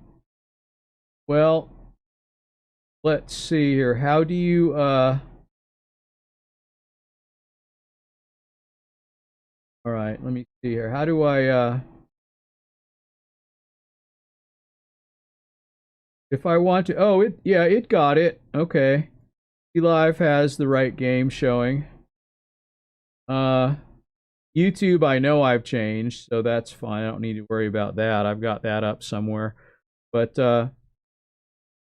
Well, let's see here. How do you, all right, let me see here. How do I, if I want to, oh, yeah, it got it. Okay. Live has the right game showing. Uh, YouTube, I know I've changed, so that's fine. I don't need to worry about that. I've got that up somewhere. But,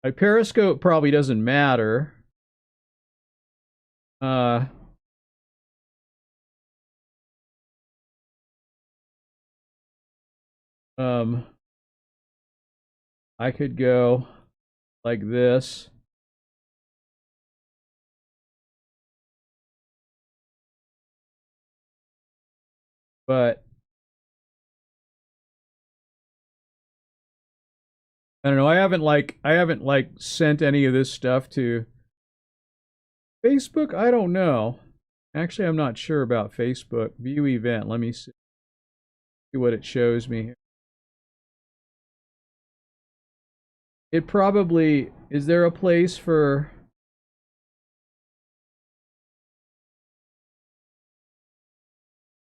my Periscope probably doesn't matter. Uh, um, I could go. like this. But I don't know. I haven't like sent any of this stuff to Facebook. I don't know. Actually, I'm not sure about Facebook. View event. Let me see what it shows me. It probably is there a place for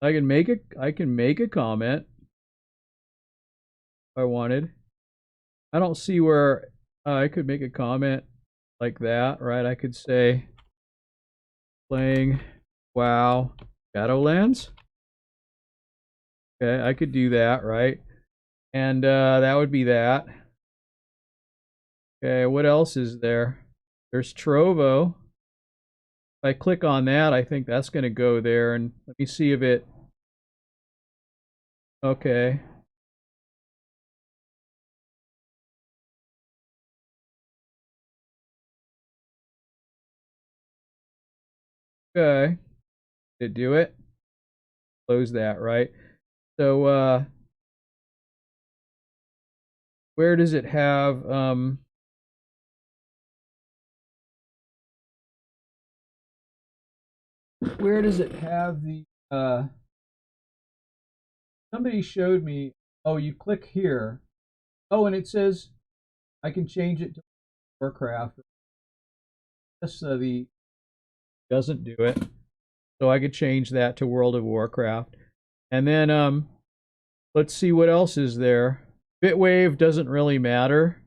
I can make a comment if I wanted. I don't see where I could make a comment like that, right? I could say playing WoW Shadowlands. Okay, I could do that, right? And that would be that. Okay, what else is there? There's Trovo. If I click on that, I think that's going to go there. And let me see if it... Okay. Okay. Did it do it? Close that, right? So, where does it have... where does it have the... somebody showed me... Oh, you click here. Oh, and it says I can change it to Warcraft. This the doesn't do it. So I could change that to World of Warcraft. And then let's see what else is there. Bitwave doesn't really matter.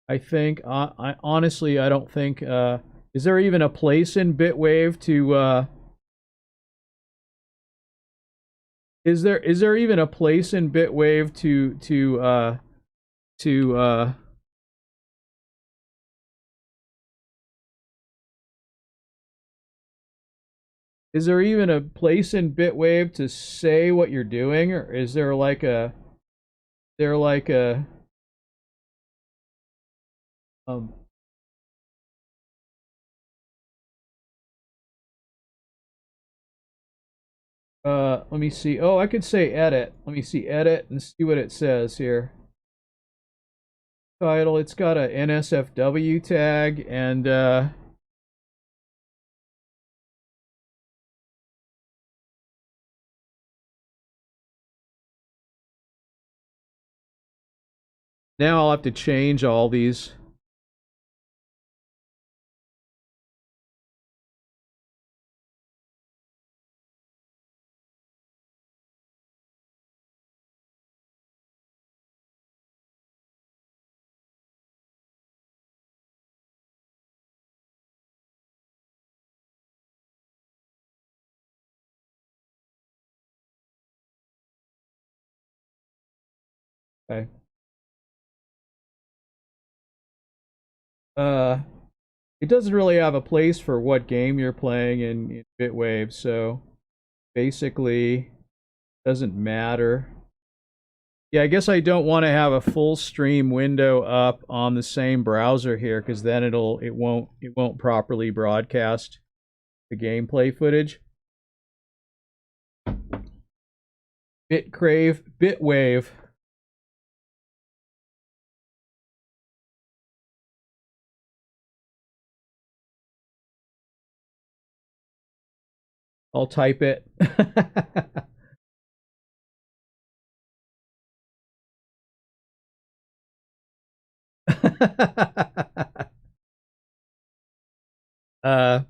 I think I honestly I don't think is there even a place in Bitwave to is there even a place in Bitwave to is there even a place in Bitwave to say what you're doing, or is there like a um let me see. Oh, I could say edit. Let me see edit and see what it says here. Title, it's got a NSFW tag and now I'll have to change all these. Okay. Uh, it doesn't really have a place for what game you're playing in Bitwave, so basically doesn't matter. Yeah, I guess I don't want to have a full stream window up on the same browser here because then it won't properly broadcast the gameplay footage. Bitwave. I'll type it. uh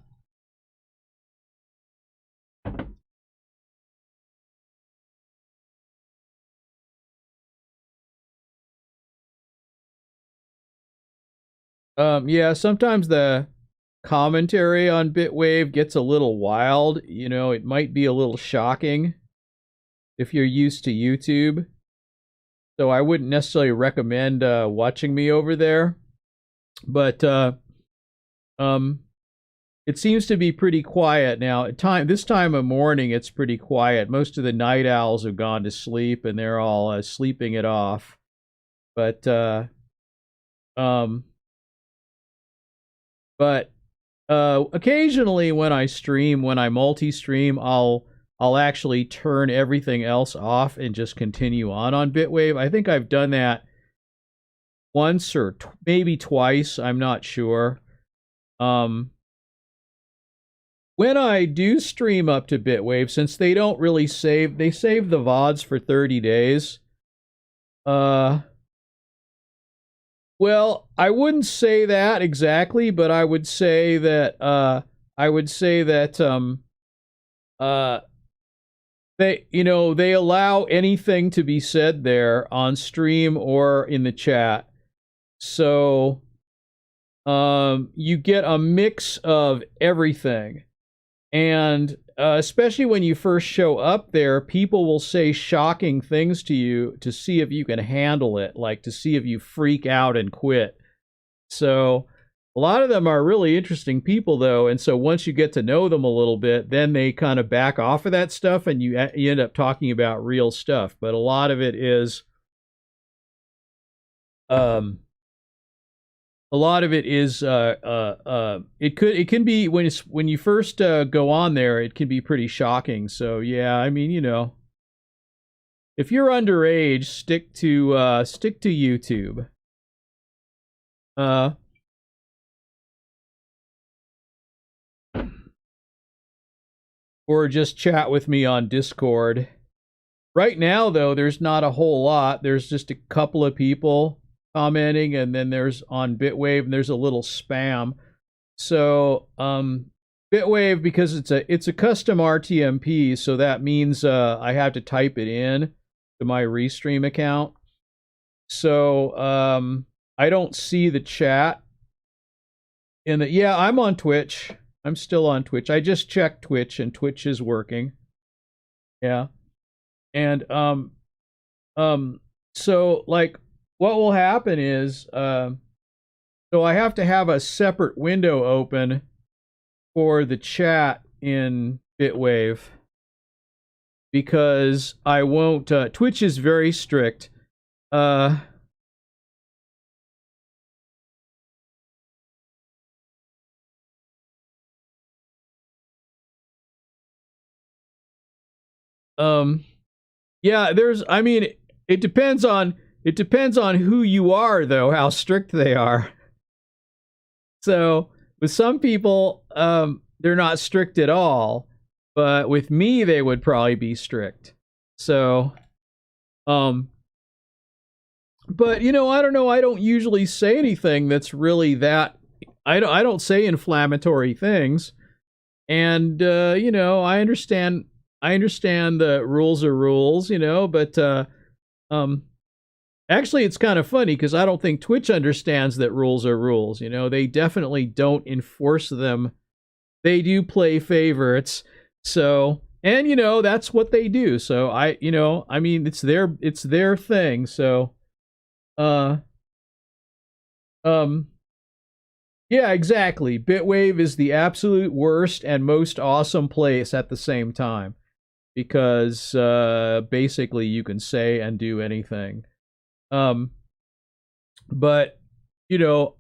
yeah, sometimes the commentary on Bitwave gets a little wild. You know, it might be a little shocking if you're used to YouTube. So I wouldn't necessarily recommend watching me over there. But it seems to be pretty quiet now. This time of morning, it's pretty quiet. Most of the night owls have gone to sleep, and they're all sleeping it off. But But occasionally when I stream, when I multi-stream, I'll actually turn everything else off and just continue on Bitwave. I think I've done that once or maybe twice. I'm not sure. When I do stream up to Bitwave, since they don't really save, they save the VODs for 30 days. Well, I wouldn't say that exactly, but I would say that they allow anything to be said there on stream or in the chat. So you get a mix of everything. And especially when you first show up there, people will say shocking things to you to see if you can handle it, like to see if you freak out and quit. So a lot of them are really interesting people, though. And so once you get to know them a little bit, then they kind of back off of that stuff and you end up talking about real stuff. But a lot of it is... it can be when you first go on there, it can be pretty shocking. So yeah, I mean, if you're underage, stick to YouTube. Or just chat with me on Discord. Right now, though, there's not a whole lot. There's just a couple of people commenting, and then there's on Bitwave, and there's a little spam. So Bitwave, because it's a custom RTMP, so that means I have to type it in to my Restream account. So I don't see the chat. Yeah, I'm on Twitch. I'm still on Twitch. I just checked Twitch, and Twitch is working. Yeah. And so like what will happen is so I have to have a separate window open for the chat in Bitwave because I won't Twitch is very strict. Yeah, it depends on who you are, though, how strict they are. So with some people, they're not strict at all, but with me, they would probably be strict. So, but I don't know. I don't usually say anything that's really that. I don't say inflammatory things, and I understand. I understand the rules are rules, but actually it's kind of funny because I don't think Twitch understands that rules are rules. They definitely don't enforce them. They do play favorites. So, and that's what they do. So I mean, it's their thing. So, yeah, exactly. Bitwave is the absolute worst and most awesome place at the same time. Because basically you can say and do anything. But,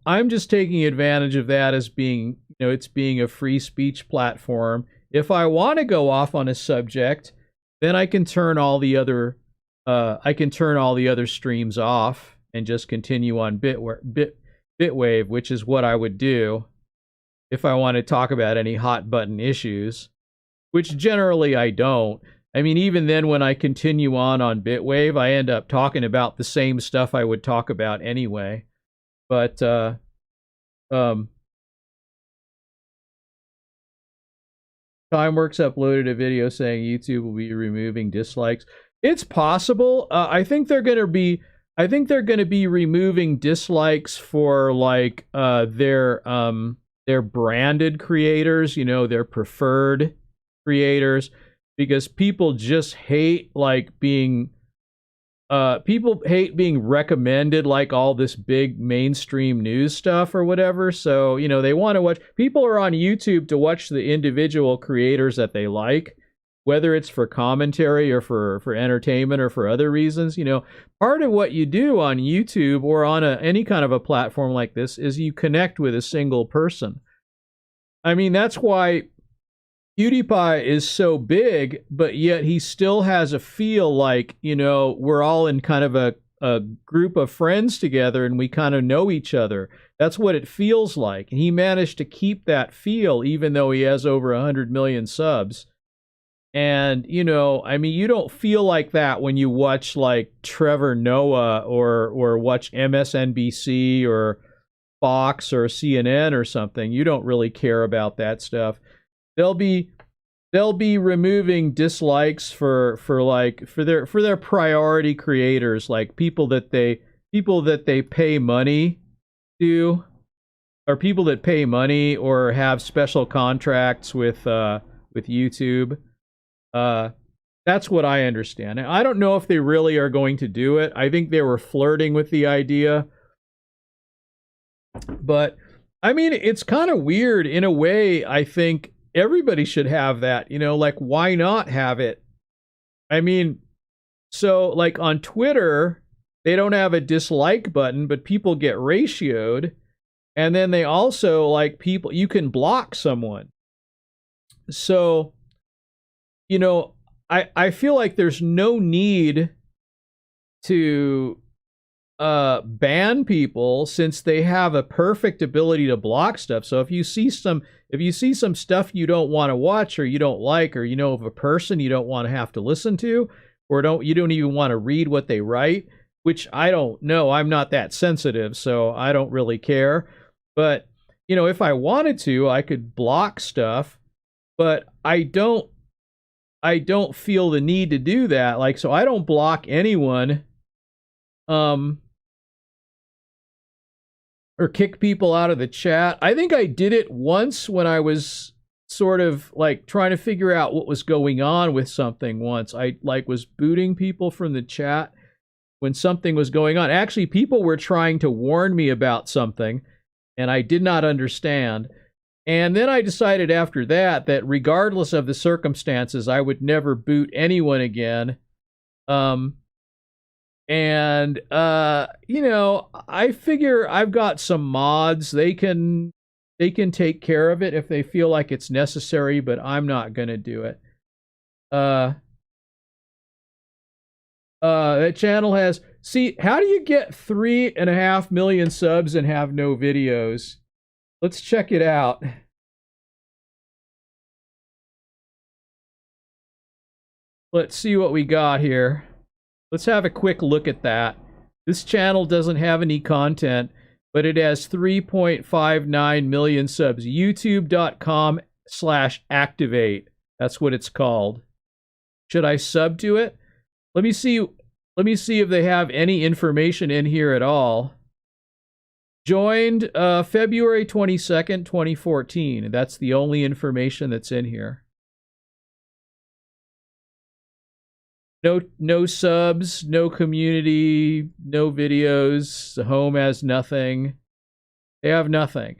I'm just taking advantage of that as being, it's being a free speech platform. If I want to go off on a subject, then I can turn all the other streams off and just continue on Bitwave, which is what I would do if I want to talk about any hot button issues. Which generally I don't. I mean, even then when I continue on Bitwave, I end up talking about the same stuff I would talk about anyway. But, Timeworks uploaded a video saying YouTube will be removing dislikes. It's possible. I think they're going to be removing dislikes for like their branded creators, their preferred creators, because people just hate being recommended like all this big mainstream news stuff or whatever. So they want to watch. People are on YouTube to watch the individual creators that they like, whether it's for commentary or for entertainment or for other reasons. Part of what you do on YouTube or on any kind of a platform like this is you connect with a single person. I mean, that's why PewDiePie is so big, but yet he still has a feel like, you know, we're all in kind of a group of friends together and we kind of know each other. That's what it feels like. And he managed to keep that feel even though he has over 100 million subs. And, you know, I mean, you don't feel like that when you watch like Trevor Noah or watch MSNBC or Fox or CNN or something. You don't really care about that stuff. They'll be removing dislikes for their priority creators, like people that they pay money to, or people that pay money or have special contracts with YouTube. That's what I understand. I don't know if they really are going to do it. I think they were flirting with the idea. But, I mean, it's kind of weird in a way. I think everybody should have that, you know, like, why not have it? I mean, so, like, on Twitter, they don't have a dislike button, but people get ratioed. And then they also, like, people, you can block someone. So, you know, I feel like there's no need to ban people since they have a perfect ability to block stuff. So if you see some stuff you don't want to watch or you don't like, or you know of a person you don't want to have to listen to, or you don't even want to read what they write, which I don't know. I'm not that sensitive, so I don't really care. But, you know, if I wanted to, I could block stuff, but I don't feel the need to do that. Like, so I don't block anyone or kick people out of the chat. I think I did it once when I was sort of like trying to figure out what was going on with something once. I like was booting people from the chat when something was going on. Actually, people were trying to warn me about something and I did not understand. And then I decided after that regardless of the circumstances, I would never boot anyone again. You know, I figure I've got some mods. They can take care of it if they feel like it's necessary, but I'm not gonna do it. That channel has, see, how do you get 3.5 million subs and have no videos? Let's check it out. Let's see what we got here. Let's have a quick look at that. This channel doesn't have any content, but it has 3.59 million subs. YouTube.com/activate. That's what it's called. Should I sub to it? Let me see if they have any information in here at all. Joined February 22nd, 2014. That's the only information that's in here. No subs, no community, no videos. The home has nothing. They have nothing.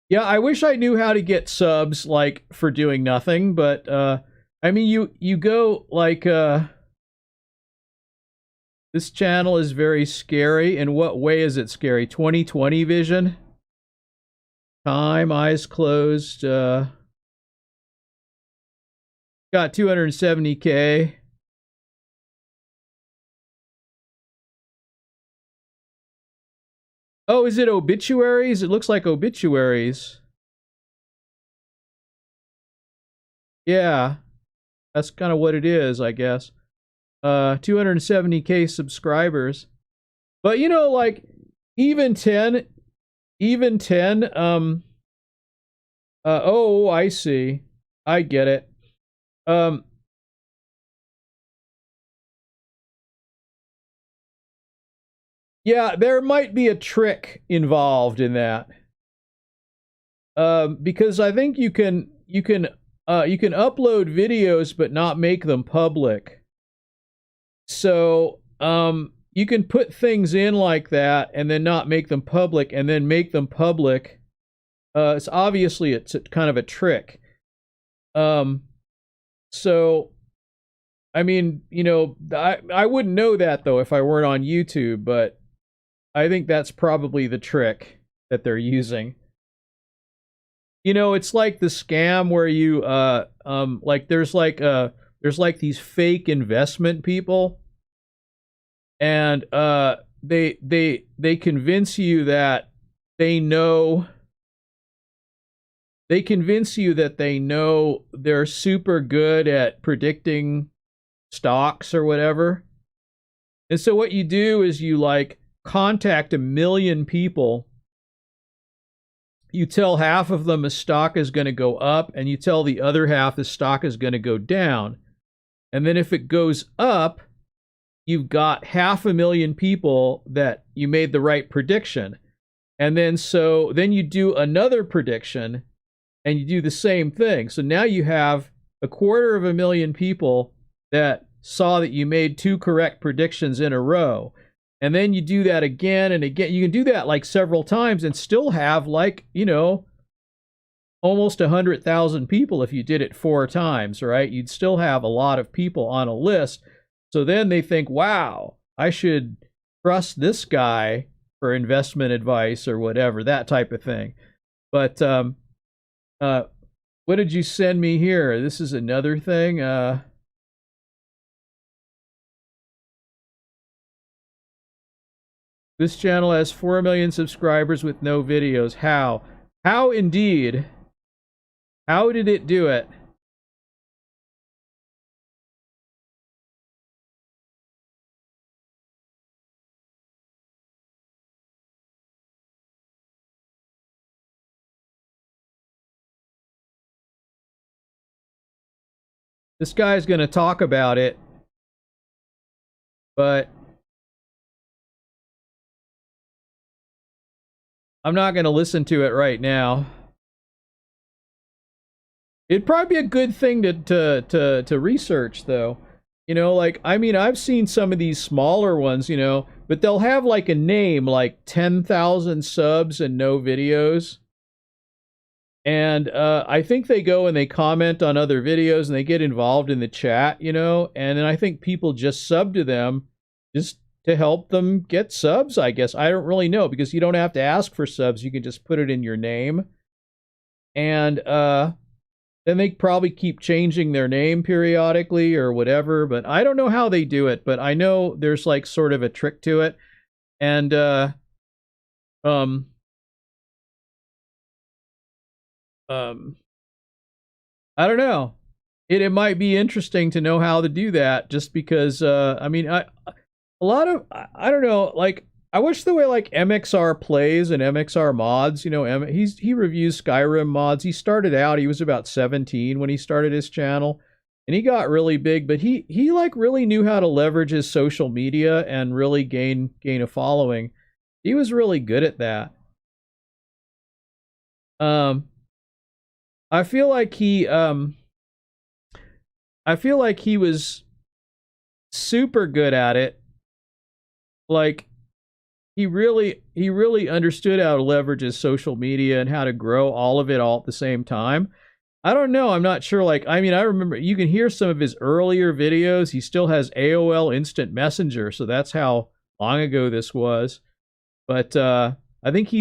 Yeah, I wish I knew how to get subs, like, for doing nothing, but, I mean, you go, like, this channel is very scary. In what way is it scary? 20/20 vision? Time, eyes closed, got 270K. Oh, is it obituaries? It looks like obituaries. Yeah, that's kind of what it is, I guess. 270K subscribers. But, you know, like, even 10, oh, I see. I get it. Yeah, there might be a trick involved in that. Because I think you can upload videos but not make them public. So, you can put things in like that and then not make them public and then make them public. It's kind of a trick. So I mean, you know, I wouldn't know that though if I weren't on YouTube, but I think that's probably the trick that they're using. You know, it's like the scam where you like there's like these fake investment people, and they convince you that they know they convince you that they know they're super good at predicting stocks or whatever. And so what you do is you like contact 1 million people. You tell half of them a stock is going to go up, and you tell the other half the stock is going to go down. And then if it goes up, you've got 500,000 people that you made the right prediction. And then then you do another prediction and you do the same thing. So now you have 250,000 people that saw that you made 2 correct predictions in a row. And then you do that again and again. You can do that like several times and still have like, you know, almost 100,000 people if you did it 4 times, right? You'd still have a lot of people on a list. So then they think, wow, I should trust this guy for investment advice or whatever, that type of thing. But what did you send me here? This is another thing. This channel has 4 million subscribers with no videos. How? How indeed? How did it do it? This guy's going to talk about it, but I'm not going to listen to it right now. It'd probably be a good thing to research, though. You know, like, I mean, I've seen some of these smaller ones, you know, but they'll have like a name like 10,000 subs and no videos. And I think they go and they comment on other videos and they get involved in the chat, you know, and then I think people just sub to them just to help them get subs, I guess. I don't really know, because you don't have to ask for subs. You can just put it in your name. And then they probably keep changing their name periodically or whatever, but I don't know how they do it, but I know there's like sort of a trick to it. And I don't know. It might be interesting to know how to do that, just because I mean, a lot of I don't know, like I wish the way like MXR plays and MXR mods, you know, he reviews Skyrim mods. He started out, he was about 17 when he started his channel, and he got really big, but he like really knew how to leverage his social media and really gain a following. He was really good at that. I feel like he was super good at it. Like he really understood how to leverage his social media and how to grow all of it all at the same time. I don't know, I'm not sure. Like, I mean, I remember you can hear some of his earlier videos. He still has AOL Instant Messenger, so that's how long ago this was. But I think he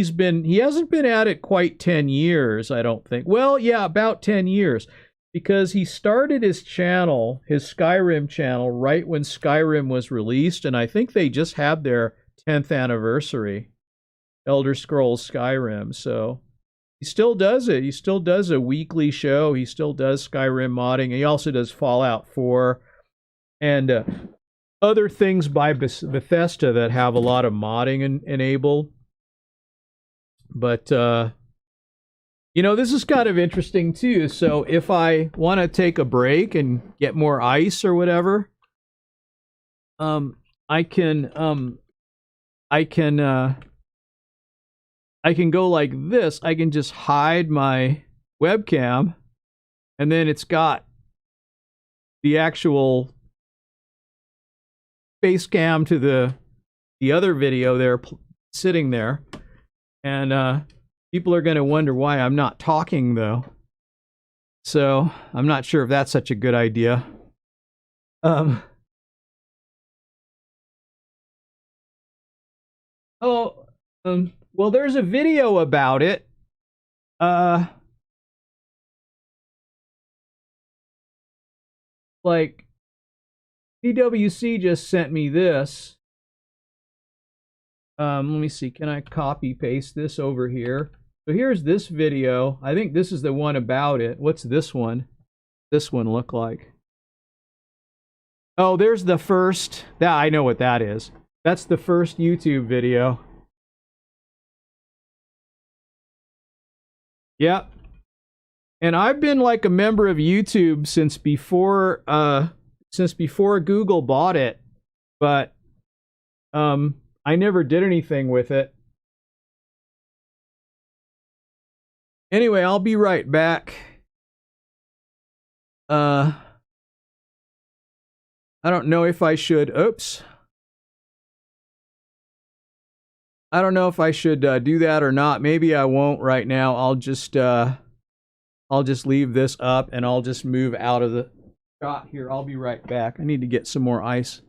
hasn't been at it quite 10 years, I don't think. Well, yeah, about 10 years. Because he started his channel, his Skyrim channel, right when Skyrim was released, and I think they just had their 10th anniversary, Elder Scrolls Skyrim. So he still does it. He still does a weekly show. He still does Skyrim modding. He also does Fallout 4 and other things by Bethesda that have a lot of modding enabled. But you know, this is kind of interesting too. So if I want to take a break and get more ice or whatever, I can go like this. I can just hide my webcam, and then it's got the actual face cam to the other video there sitting there, and people are going to wonder why I'm not talking, though. So I'm not sure if that's such a good idea. Um. Oh. Well, there's a video about it. Uh. Like PwC just sent me this. Let me see. Can I copy paste this over here? So here's this video. I think this is the one about it. What's this one? This one look like? Oh, there's the first. That I know what that is. That's the first YouTube video. Yep. And I've been like a member of YouTube since before Google bought it, but I never did anything with it. Anyway, I'll be right back. Uh I don't know if I should. Oops. I don't know if I should do that or not. Maybe I won't right now. I'll just leave this up and I'll just move out of the shot here. I'll be right back. I need to get some more ice.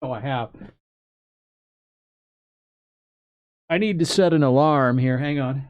Oh, I have. I need to set an alarm here. Hang on.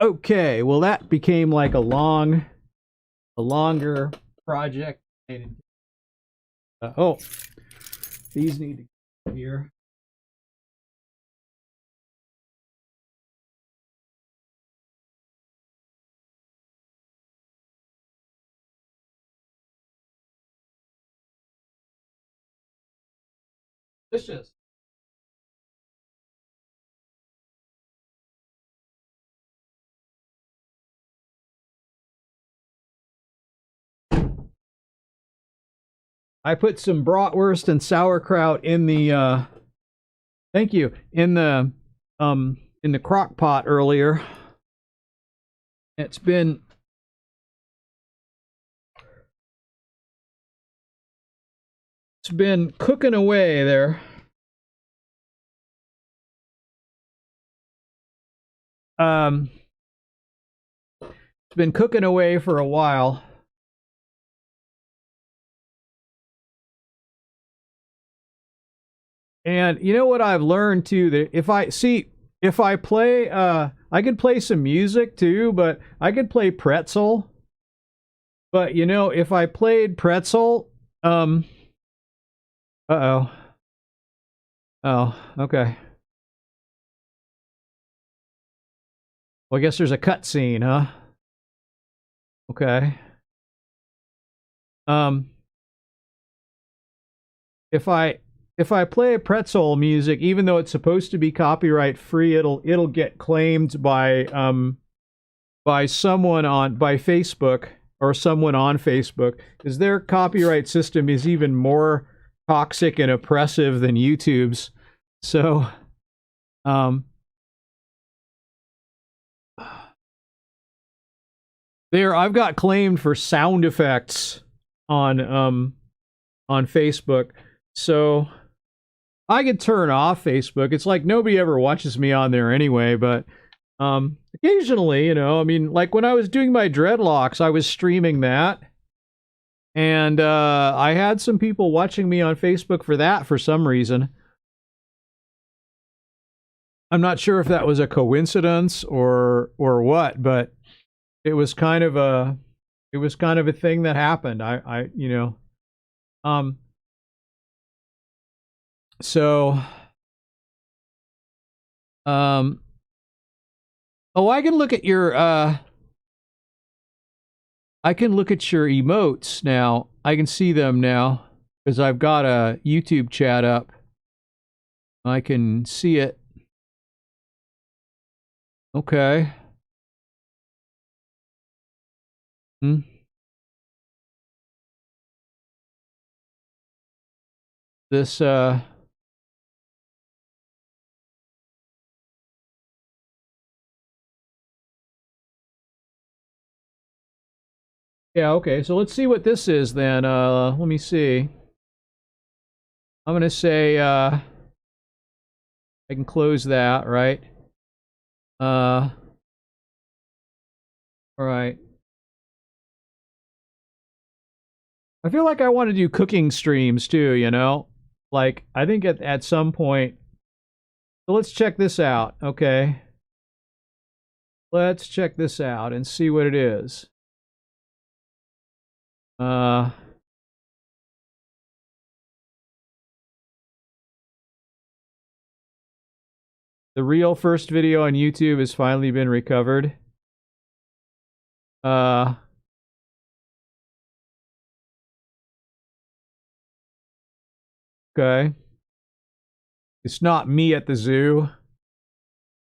Okay, well that became like a longer project. Oh, these need to go here. Delicious. I put some bratwurst and sauerkraut in the thank you, in the crock pot earlier. It's been cooking away there. Um it's been cooking away for a while. And you know what I've learned too, that if I play I could play some music too, but I could play pretzel. But you know, if I played pretzel, uh-oh. Oh, okay. Well, I guess there's a cutscene, huh? Okay. Um if I play pretzel music, even though it's supposed to be copyright free, it'll get claimed by someone on by Facebook or someone on Facebook, because their copyright system is even more toxic and oppressive than YouTube's. So, um, there I've got claimed for sound effects on Facebook. So I could turn off Facebook. It's like nobody ever watches me on there anyway, but occasionally, you know, I mean, like when I was doing my dreadlocks, I was streaming that. And I had some people watching me on Facebook for that for some reason. I'm not sure if that was a coincidence or what, but it was kind of a thing that happened. I you know, um so um oh, I can look at your emotes now. I can see them now because I've got a YouTube chat up. I can see it. Okay. Hmm. This yeah, okay. So let's see what this is then. Let me see. I'm gonna say I can close that, right? All right. I feel like I want to do cooking streams too, you know? Like I think at some point. So let's check this out, okay? Let's check this out and see what it is. Uh the real first video on YouTube has finally been recovered. Uh okay. It's not me at the zoo.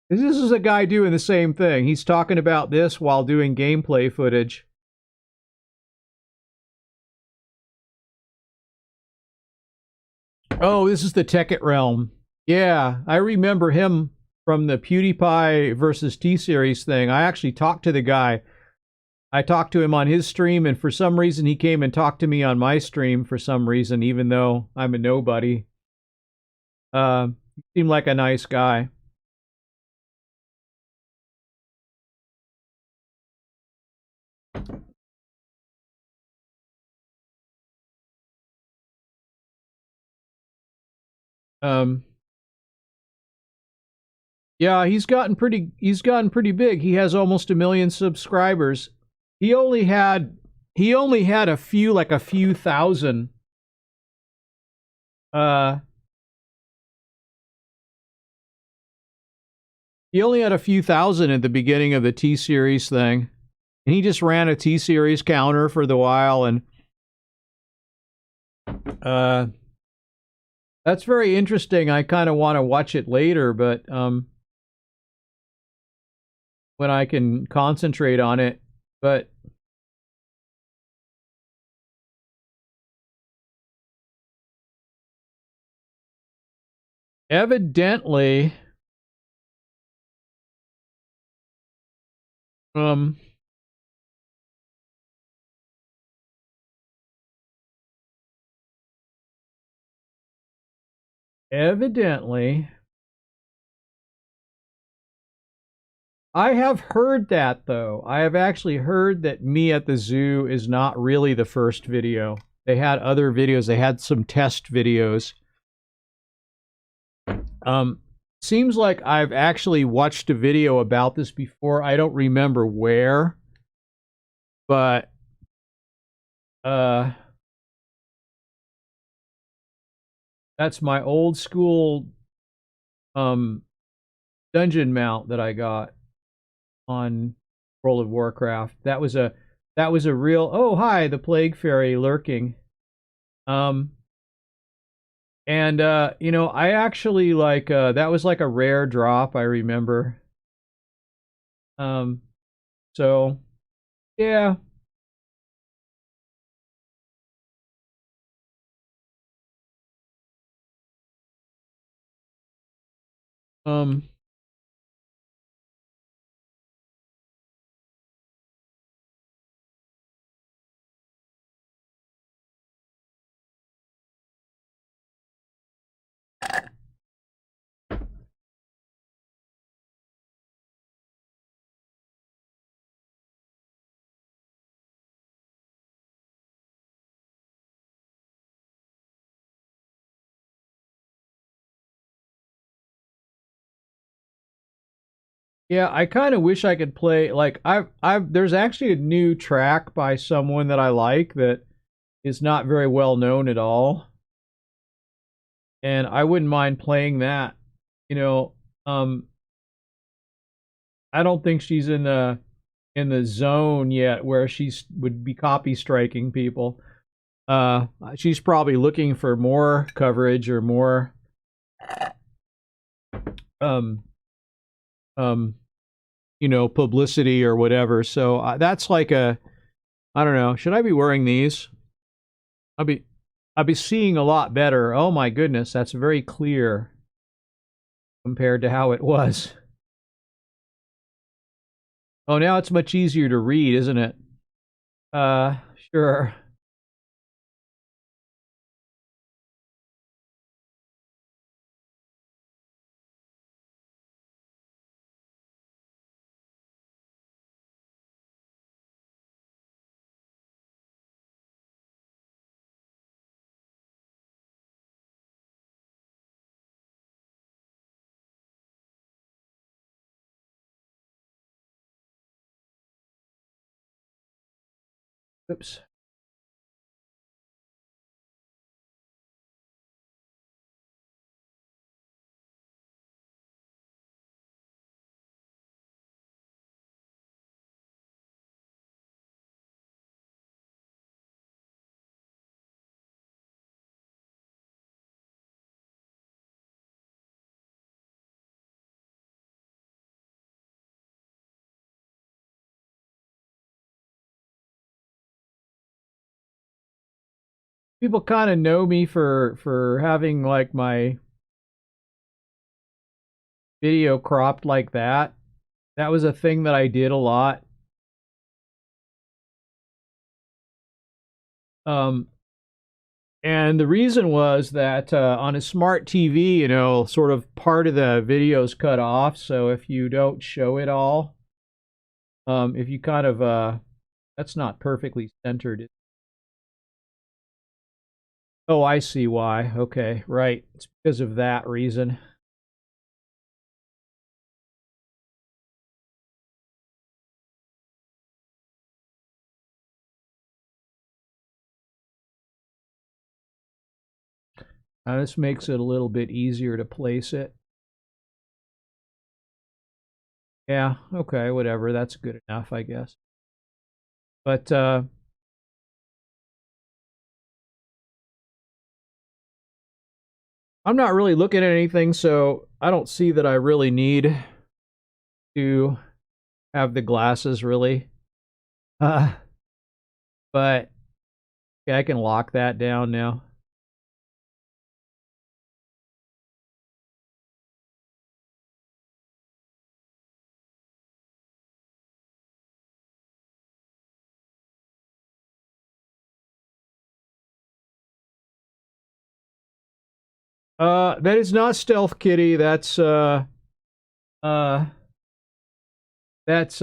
This is a guy doing the same thing. He's talking about this while doing gameplay footage. Oh, this is the Tekkit Realm. Yeah, I remember him from the PewDiePie versus T-Series thing. I actually talked to the guy. I talked to him on his stream, and for some reason he came and talked to me on my stream for some reason, even though I'm a nobody. He seemed like a nice guy. Um, Yeah, he's gotten pretty big. He has almost 1 million subscribers. He only had he only had a few thousand. Uh, he only had a few thousand at the beginning of the T series thing, and he just ran a T series counter for the while, and uh, that's very interesting. I kind of want to watch it later, but when I can concentrate on it, but evidently, um, evidently, I have heard that though. I have actually heard that Me at the Zoo is not really the first video. They had other videos. They had some test videos. Um, Seems like I've actually watched a video about this before. I don't remember where, but uh, that's my old school um dungeon mount that I got on World of Warcraft. That was a real. Oh, hi, the plague fairy lurking. Um, and you know, I actually like that was like a rare drop. I remember. Um, so yeah. Um, yeah, I kind of wish I could play like I've there's actually a new track by someone that I like that is not very well known at all, and I wouldn't mind playing that. You know, um, I don't think she's in the zone yet where she's would be copy striking people. She's probably looking for more coverage or more um um you know, publicity or whatever. So that's like a I don't know. Should I be wearing these? I'll be I'll be seeing a lot better. Oh my goodness, that's very clear compared to how it was. Oh, now it's much easier to read, isn't it? Sure. Oops. People kind of know me for having like my video cropped like that. That was a thing that I did a lot. Um, and the reason was that on a smart TV, you know, sort of part of the video's cut off. So if you don't show it all, if you kind of that's not perfectly centered. Oh, I see why. Okay, right. It's because of that reason. This makes it a little bit easier to place it. Yeah, okay, whatever. That's good enough, I guess. But I'm not really looking at anything, so I don't see that I really need to have the glasses, really. Uh, but yeah, I can lock that down now. That is not Stealth Kitty. Uh, that's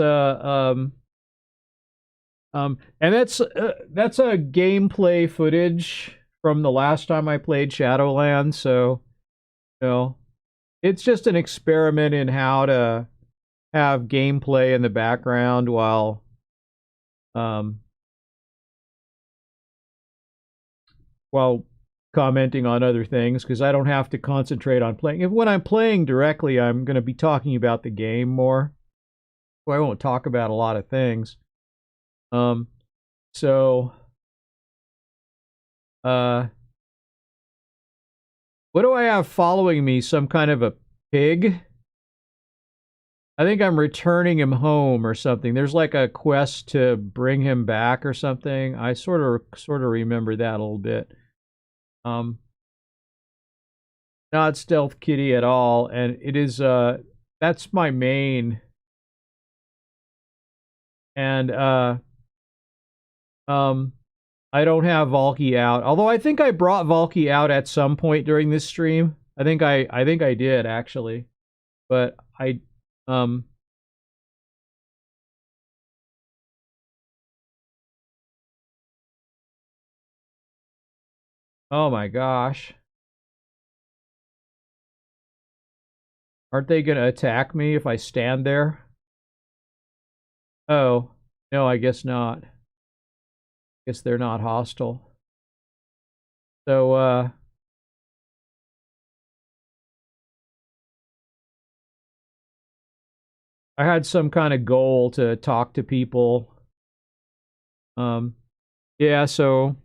and that's a gameplay footage from the last time I played Shadowlands. So, you know, it's just an experiment in how to have gameplay in the background um while commenting on other things because I don't have to concentrate on playing. If when I'm playing directly, I'm going to be talking about the game more. So I won't talk about a lot of things. Um, so uh, what do I have following me? Some kind of a pig? I think I'm returning him home or something. There's like a quest to bring him back or something. I sort of remember that a little bit. Um, Not Stealth Kitty at all, and it is that's my main. And um I don't have Valky out. Although I think I brought Valky out at some point during this stream. I think I did actually. But I um oh my gosh. Aren't they going to attack me if I stand there? Oh, no, I guess not. Guess they're not hostile. So I had some kind of goal to talk to people. Um yeah, so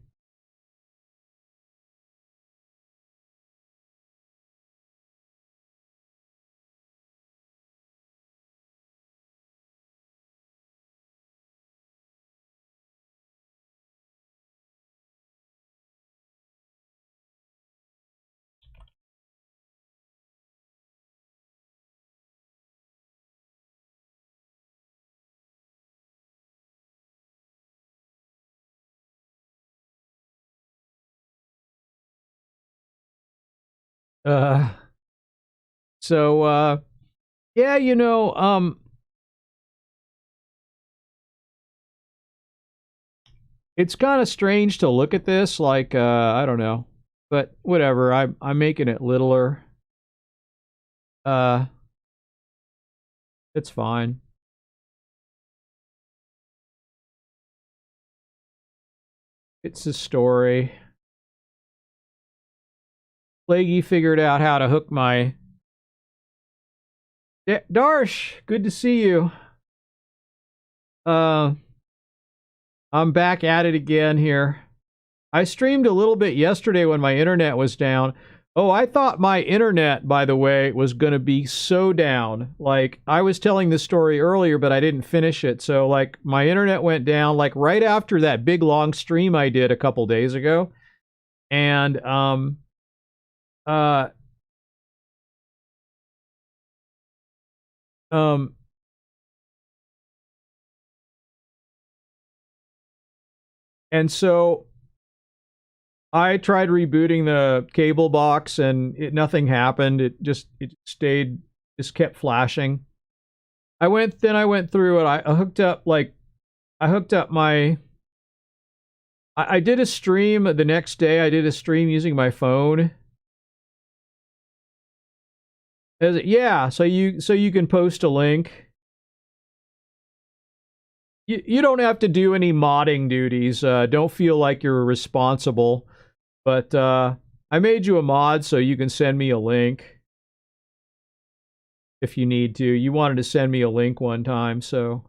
uh so yeah, it's kind of strange to look at this like I don't know. But whatever. I'm making it littler. Uh it's fine. It's a story. Plaguey figured out how to hook my Darsh, good to see you. Uh I'm back at it again here. I streamed a little bit yesterday when my internet was down. Oh, I thought my internet, by the way, was going to be so down. Like, I was telling this story earlier, but I didn't finish it. So, like, my internet went down, like, right after that big, long stream I did a couple days ago. And, uh, um, and so I tried rebooting the cable box and nothing happened. It just kept flashing. I went through it. I hooked up my I did a stream the next day. I did a stream using my phone. Yeah, so you can post a link. You don't have to do any modding duties. Don't feel like you're responsible. But I made you a mod so you can send me a link if you need to. You wanted to send me a link one time, so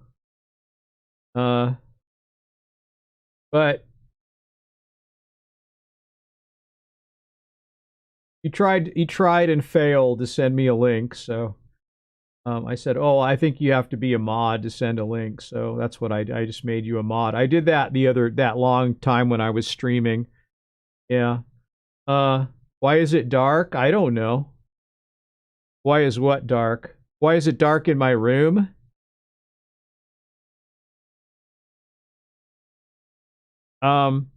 but you tried and failed to send me a link, so I said, "Oh, I think you have to be a mod to send a link." So that's what I just made you a mod. I did that that long time when I was streaming. Yeah. Uh why is it dark? I don't know. Why is what dark? Why is it dark in my room? Um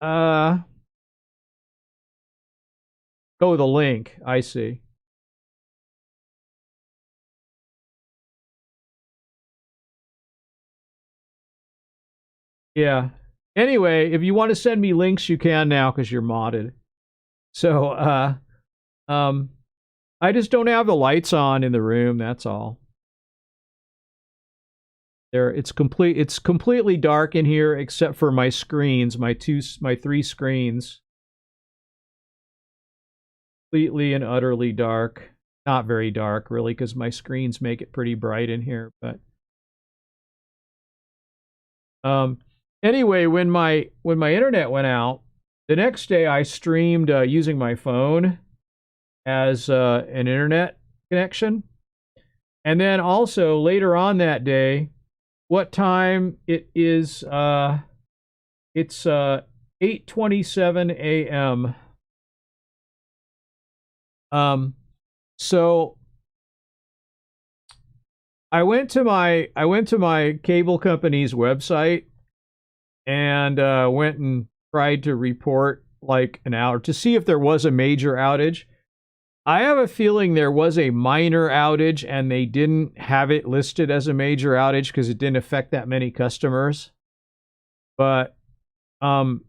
uh oh, the link. I see. Yeah. Anyway, if you want to send me links, you can now because you're modded. So, um, I just don't have the lights on in the room. That's all. It's completely dark in here except for my screens, my three screens. Completely and utterly dark. Not very dark, really, because my screens make it pretty bright in here. But um, anyway, when my internet went out, the next day I streamed using my phone as an internet connection. And then also later on that day, what time it is? It's 8:27 a.m. So I went to my cable company's website and went and tried to report like an hour to see if there was a major outage. I have a feeling there was a minor outage and they didn't have it listed as a major outage because it didn't affect that many customers. But um,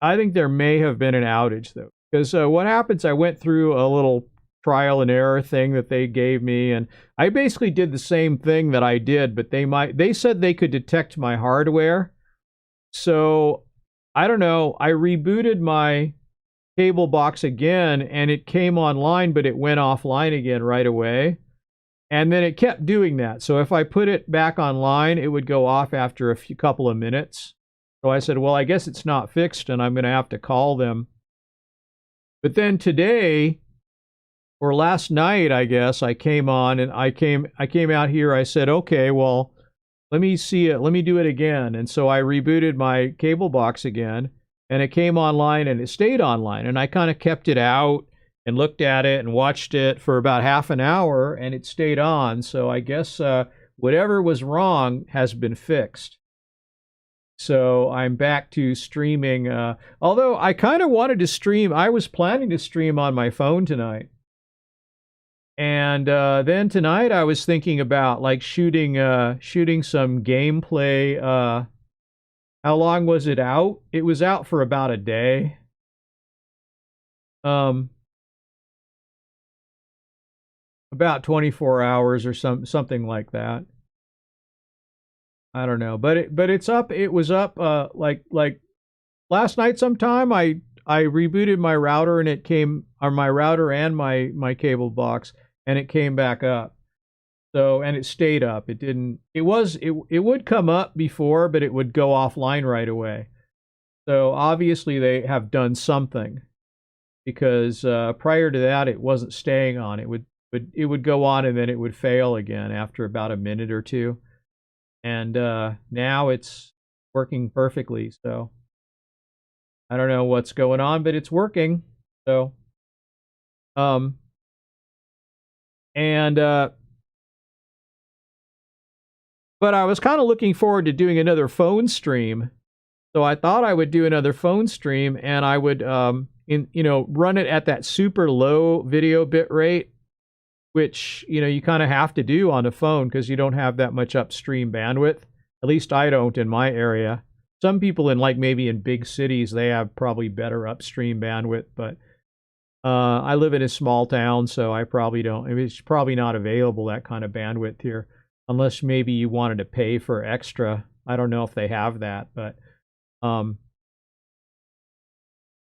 I think there may have been an outage though. Because what happens, I went through a little trial and error thing that they gave me, and I basically did the same thing that I did, but they said they could detect my hardware. So I don't know. I rebooted my cable box again and it came online, but it went offline again right away. And then it kept doing that. So if I put it back online, it would go off after a couple of minutes. So I said, well, I guess it's not fixed and I'm going to have to call them. But then today, or last night, I guess, I came on and I came out here. I said, okay, well, let me see it. Let me do it again. And so I rebooted my cable box again and it came online and it stayed online. And I kind of kept it out and looked at it and watched it for about half an hour and it stayed on. So I guess whatever was wrong has been fixed. So I'm back to streaming. Although I kind of wanted to stream, I was planning to stream on my phone tonight. And then tonight I was thinking about like shooting some gameplay. How long was it out? It was out for about a day. Um, about 24 hours or something like that. I don't know, but it's up. It was up like last night sometime. I rebooted my router and it came, or my router and my cable box, and it came back up. So, and it stayed up. It didn't, it would come up before, but it would go offline right away. So obviously they have done something because prior to that it wasn't staying on. It would go on and then it would fail again after about a minute or two. And now it's working perfectly. So I don't know what's going on, but it's working. So um and but I was kind of looking forward to doing another phone stream. So I thought I would do another phone stream and I would run it at that super low video bit rate, which you kind of have to do on a phone because you don't have that much upstream bandwidth. At least I don't in my area. Some people in like maybe in big cities, they have probably better upstream bandwidth, but I live in a small town, so I probably don't. I mean, it's probably not available, that kind of bandwidth here, unless maybe you wanted to pay for extra. I don't know if they have that, but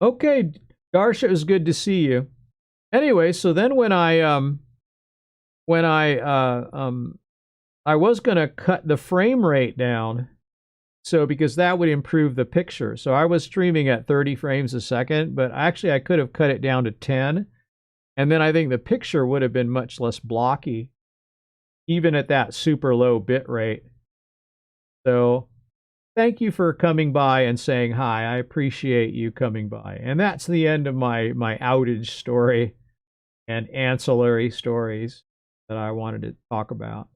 Okay, Darsha, it was good to see you. Anyway, so then when I was gonna cut the frame rate down, so because that would improve the picture. So I was streaming at 30 frames a second, but actually I could have cut it down to 10, and then I think the picture would have been much less blocky, even at that super low bit rate. So thank you for coming by and saying hi. I appreciate you coming by. And that's the end of my outage story and ancillary stories that I wanted to talk about.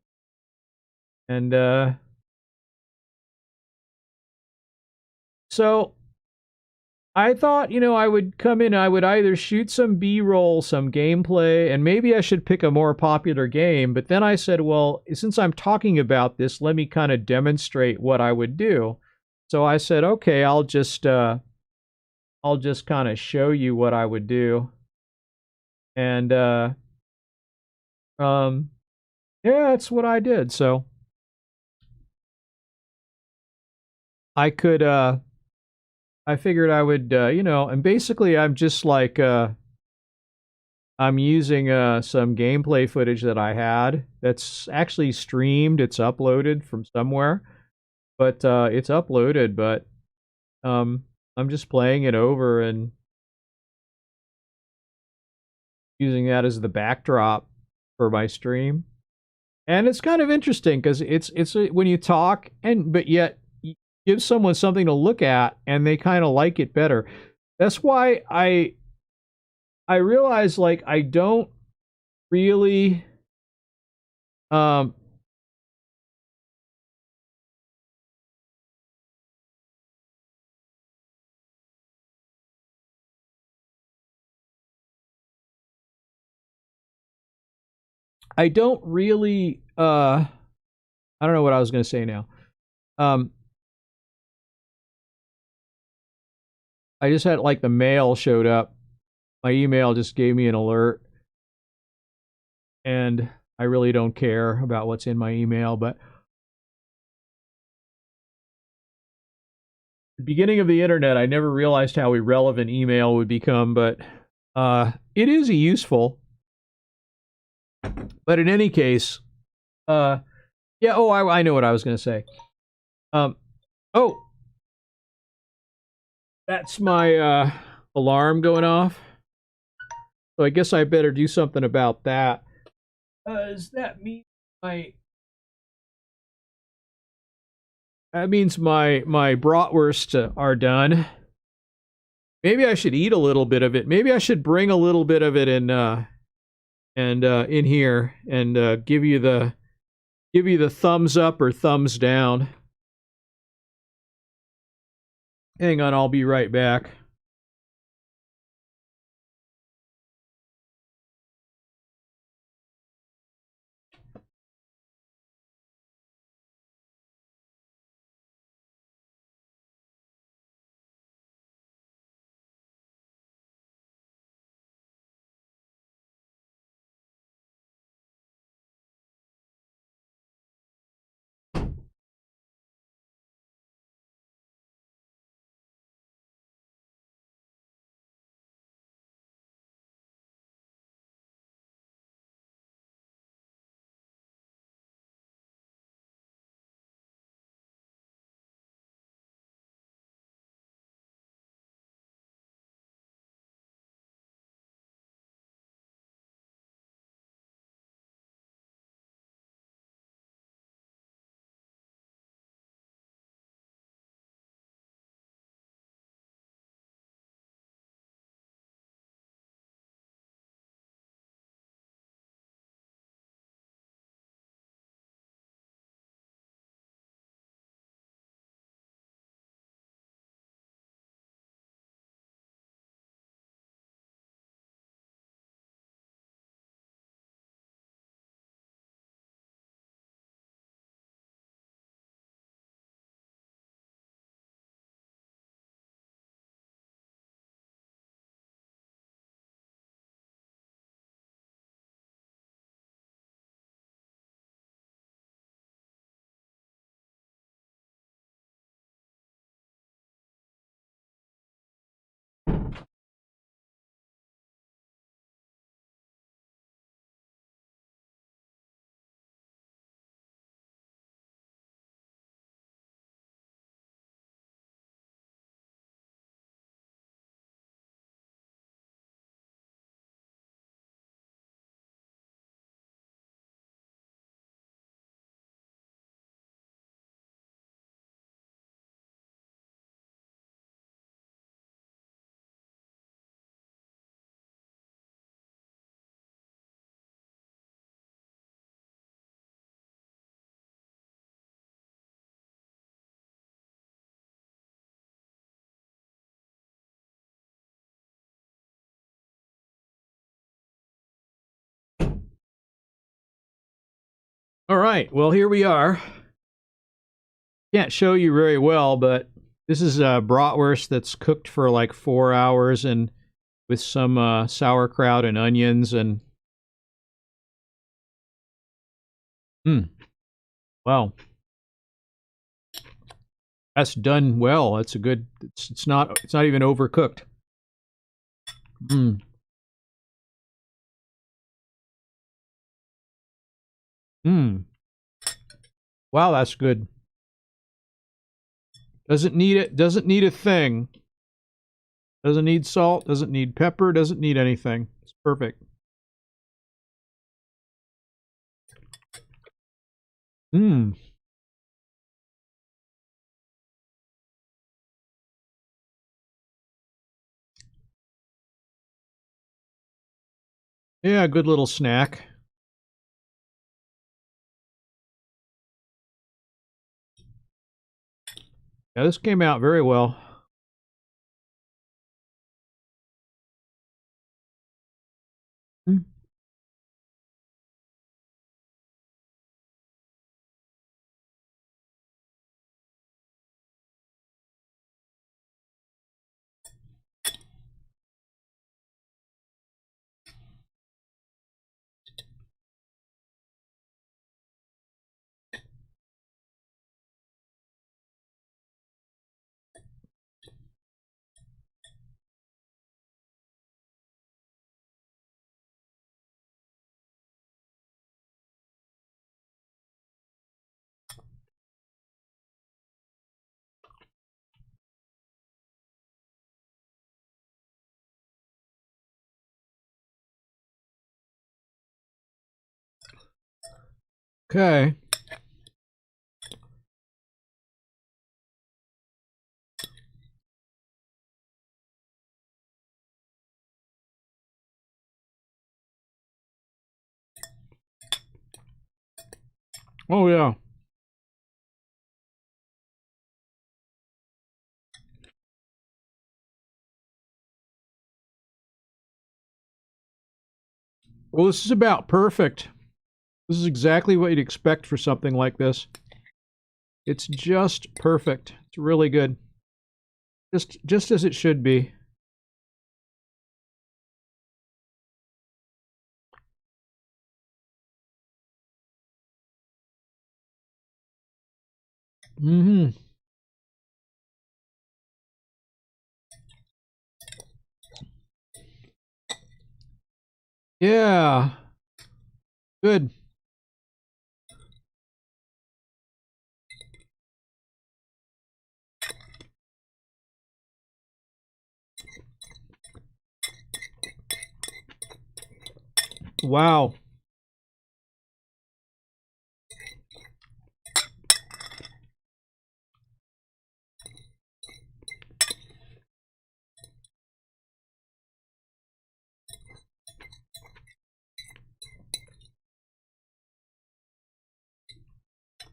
And so I thought, I would come in, I would either shoot some B-roll, some gameplay, and maybe I should pick a more popular game. But then I said, well, since I'm talking about this, let me kind of demonstrate what I would do. So I said, okay, I'll just kind of show you what I would do. And um yeah, that's what I did. So I could I figured I would and basically I'm just like I'm using some gameplay footage that I had that's actually streamed. It's uploaded from somewhere, but it's uploaded, but I'm just playing it over and using that as the backdrop for my stream. And it's kind of interesting because it's when you talk and but yet you give someone something to look at and they kind of like it better. That's why I realize like I don't really um I don't really I don't know what I was going to say now. Um I just had like the mail showed up. My email just gave me an alert and I really don't care about what's in my email, but the beginning of the internet, I never realized how irrelevant email would become, but it is useful. But in any case, uh, yeah. Oh, I know what I was going to say. Um, oh, that's my alarm going off. So I guess I better do something about that. Does that mean my that means my bratwurst are done? Maybe I should eat a little bit of it. Maybe I should bring a little bit of it in here and give you the thumbs up or thumbs down. Hang on, I'll be right back. right, well, here we are. Can't show you very well, but this is a bratwurst that's cooked for like 4 hours and with some sauerkraut and onions and wow, that's done well. That's a good. It's not even overcooked. Mm. Mm. Wow, that's good. Doesn't need it. Doesn't need a thing. Doesn't need salt. Doesn't need pepper. Doesn't need anything. It's perfect. Mm. Yeah, good little snack. Yeah, this came out very well. Mm. Okay. Oh yeah. Well, this is about perfect. This is exactly what you'd expect for something like this. It's just perfect. It's really good. Just as it should be. Mm-hmm. Yeah. Good. Wow.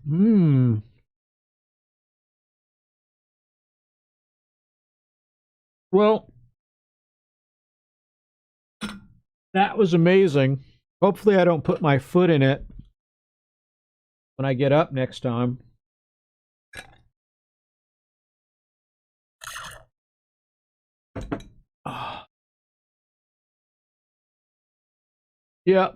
Mmm. Well, that was amazing. Hopefully I don't put my foot in it when I get up next time. Ah, yeah.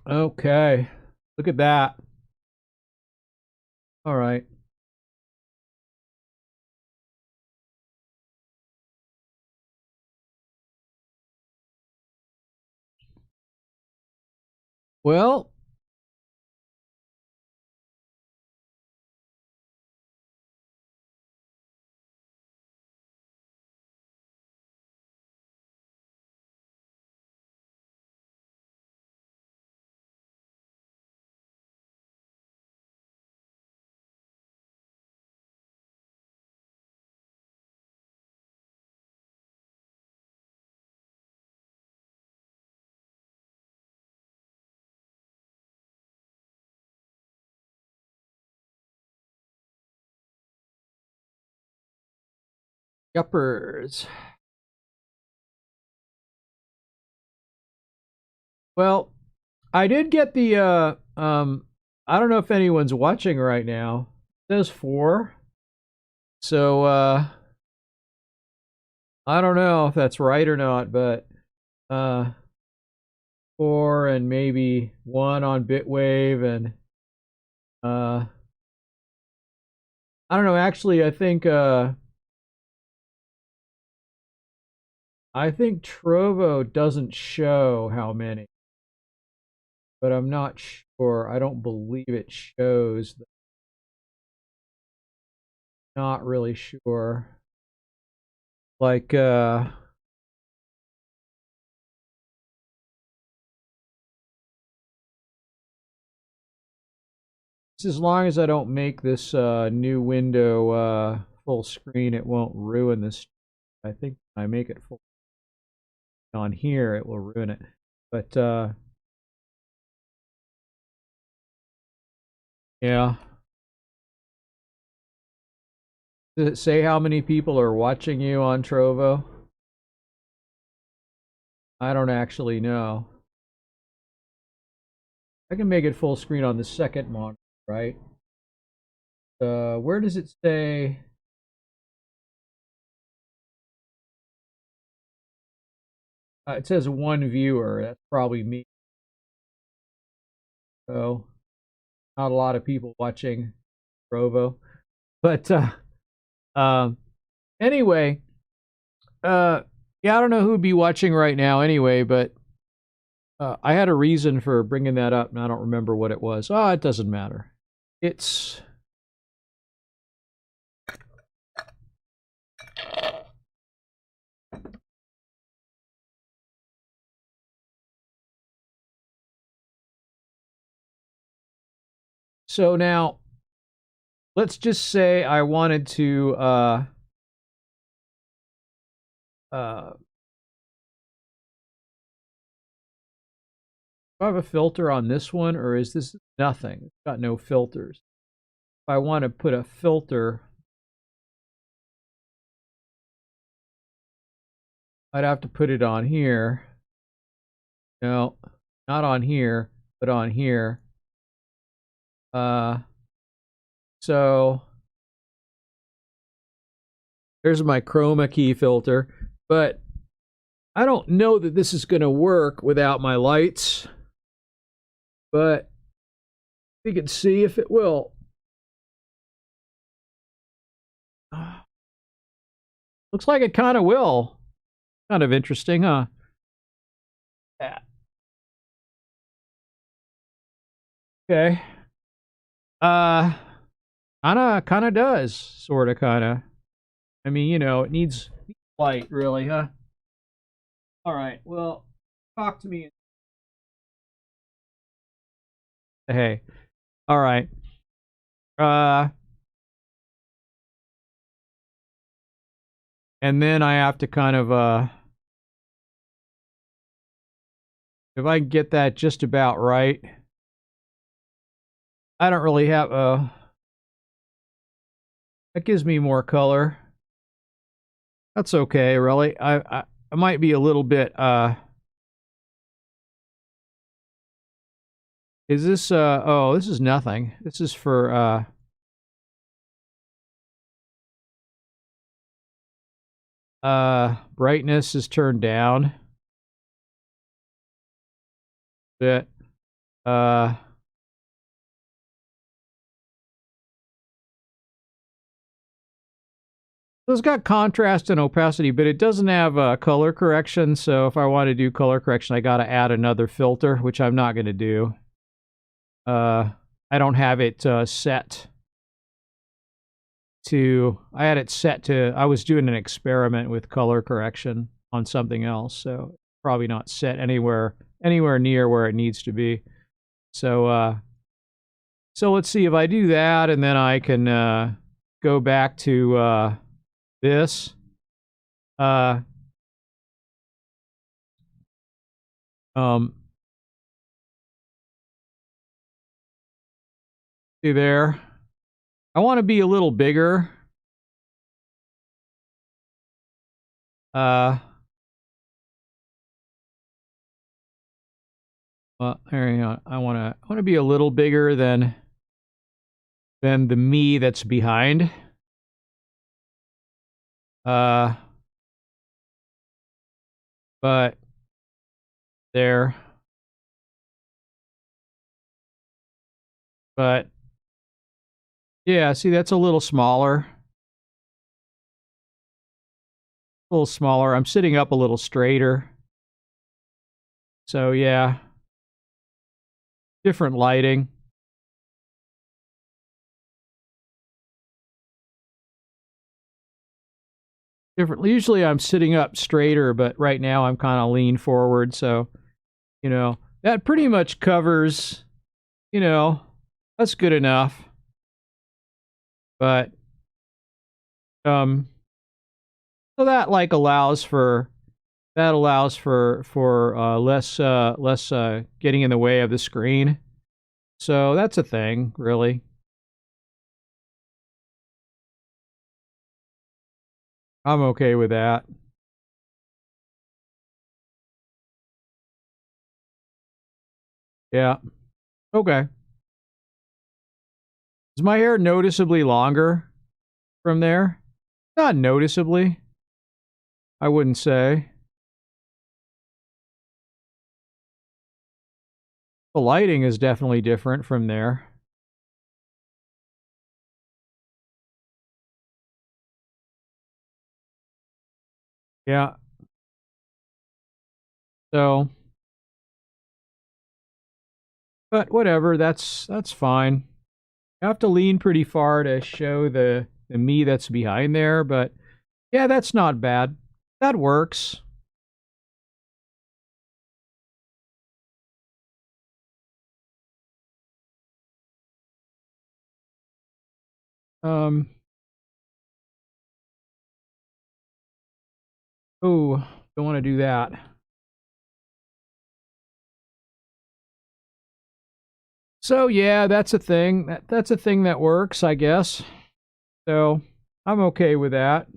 Okay. Look at that. All right. Well, Yuppers. Well, I did get the I don't know if anyone's watching right now. It says 4. So I don't know if that's right or not, but uh 4 and maybe 1 on Bitwave and uh I don't know, actually I think Trovo doesn't show how many, but I'm not sure. I don't believe it shows. Not really sure. Like as long as I don't make this new window full screen, it won't ruin this. I think if I make it full on here, it will ruin it. But yeah. Does it say how many people are watching you on Trovo? I don't actually know. I can make it full screen on the second monitor, right? Where does it say? It says 1 viewer. That's probably me. So not a lot of people watching Trovo. But um, anyway, yeah, I don't know who'd be watching right now anyway, but I had a reason for bringing that up, and I don't remember what it was. Oh, it doesn't matter. It's so now. Let's just say I wanted to uh, do I have a filter on this one, or is this nothing? It's got no filters. If I want to put a filter, I'd have to put it on here. No, not on here, but on here. Uh, so there's my chroma key filter, but I don't know that this is going to work without my lights, but we can see if it will. Looks like it kind of will. Kind of interesting, huh? Yeah. Okay. Uh, kind of does, sort of, kind of. I mean, it needs light, really, huh? All right. Well, talk to me. Hey. All right. Uh, and then I have to kind of if I can get that just about right. I don't really have that gives me more color. That's okay, really. I might be a little bit is this oh, this is nothing. This is for brightness is turned down a bit. Uh So it's got contrast and opacity, but it doesn't have color correction. So if I want to do color correction, I got to add another filter, which I'm not going to do. I don't have it set to. I had it set to. I was doing an experiment with color correction on something else, so probably not set anywhere near where it needs to be. So so let's see if I do that, and then I can go back to this. Uh, um, see there. I want to be a little bigger. Uh, well, hang on. I wanna be a little bigger than the me that's behind. Uh, but there. But yeah, see, that's a little smaller. A little smaller. I'm sitting up a little straighter. So yeah, different lighting. Different. Usually I'm sitting up straighter, but right now I'm kind of lean forward. So, that pretty much covers, you know, that's good enough. But, um, so that like allows for less getting in the way of the screen. So that's a thing, really. I'm okay with that. Yeah. Okay. Is my hair noticeably longer from there? Not noticeably, I wouldn't say. The lighting is definitely different from there. Yeah. So, but whatever, that's fine. I have to lean pretty far to show the me that's behind there, but yeah, that's not bad. That works. Um, oh, don't want to do that. So yeah, that's a thing. That's a thing that works, I guess. So I'm okay with that.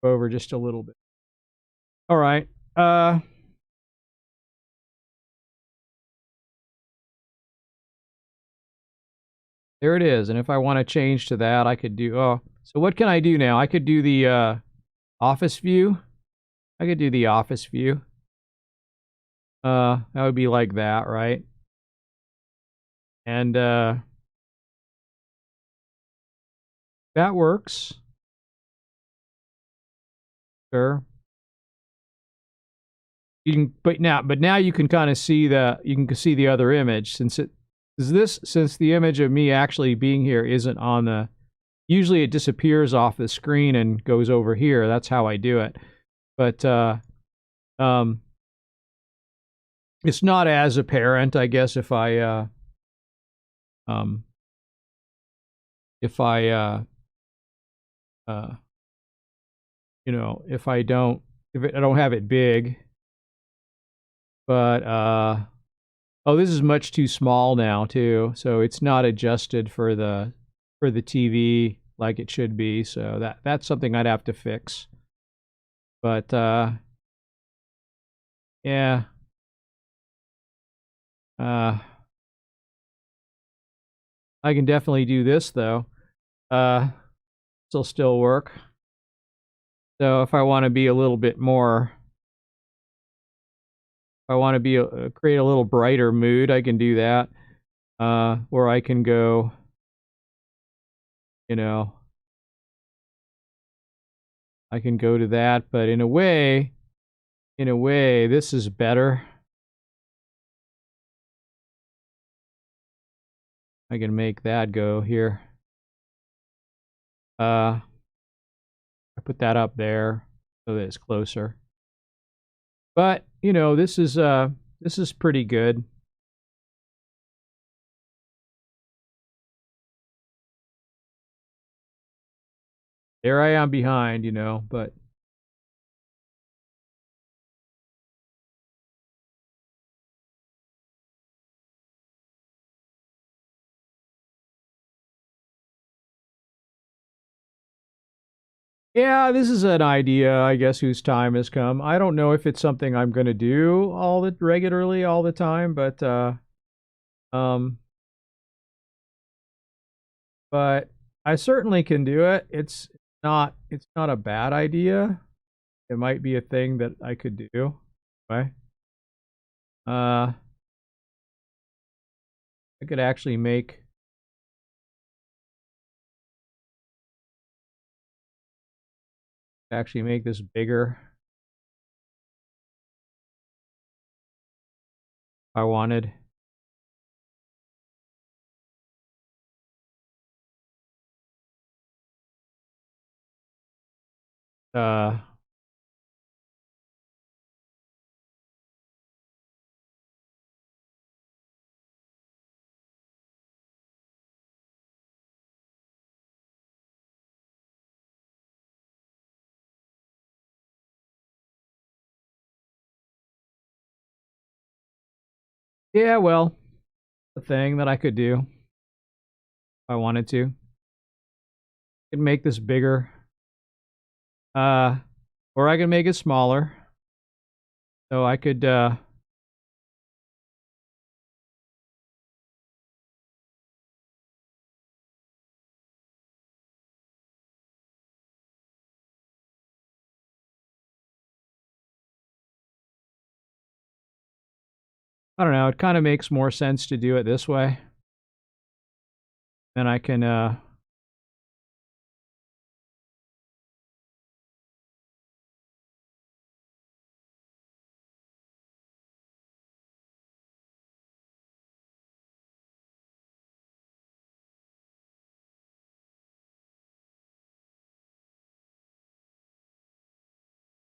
Over just a little bit. All right. There it is. And if I want to change to that, I could do. Oh, so what can I do now? I could do the office view. I could do the office view. That would be like that, right? And that works. Sure. You can, but now you can kind of see the other image since the image of me actually being here isn't on the. Usually it disappears off the screen and goes over here. That's how I do it. But um, it's not as apparent, I guess, um, if I uh, if I don't have it big. But oh, this is much too small now too, so it's not adjusted for the TV like it should be. So that's something I'd have to fix. But yeah, uh, I can definitely do this though. Uh, still work. So if I want to be a little bit more, if I want to be create a little brighter mood, I can do that. Or I can go, you know, I can go to that. But in a way, this is better. I can make that go here. I put that up there so that it's closer. But this is pretty good. There I am behind, but Yeah, this is an idea, I guess, whose time has come. I don't know if it's something I'm going to do regularly all the time, um, but I certainly can do it. It's not a bad idea. It might be a thing that I could do. Okay. Uh, I could actually make this bigger if I wanted. Uh, yeah, well, the thing that I could do if I wanted to. I could make this bigger. Uh, or I could make it smaller. So I could I don't know, it kind of makes more sense to do it this way. Then I can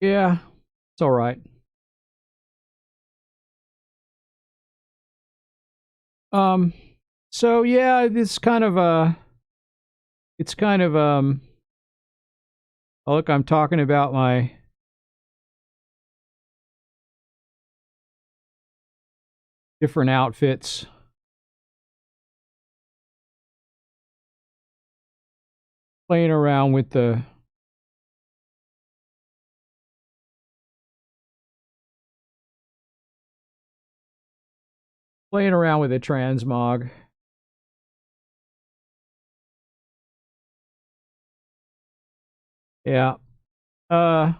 yeah, it's all right. Um so yeah, it's kind of oh, look, I'm talking about my different outfits. Playing around with the transmog. Yeah. Uh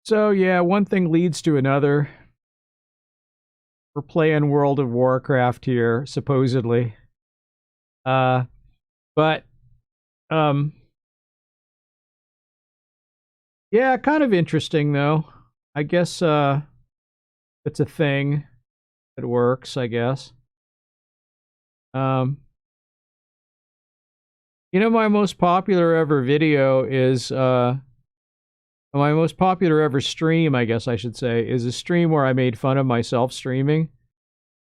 so yeah, one thing leads to another. We're playing World of Warcraft here, supposedly. Uh but um yeah, kind of interesting though. I guess it's a thing that works, I guess. Um my most popular ever video is my most popular ever stream, I guess I should say, is a stream where I made fun of myself streaming.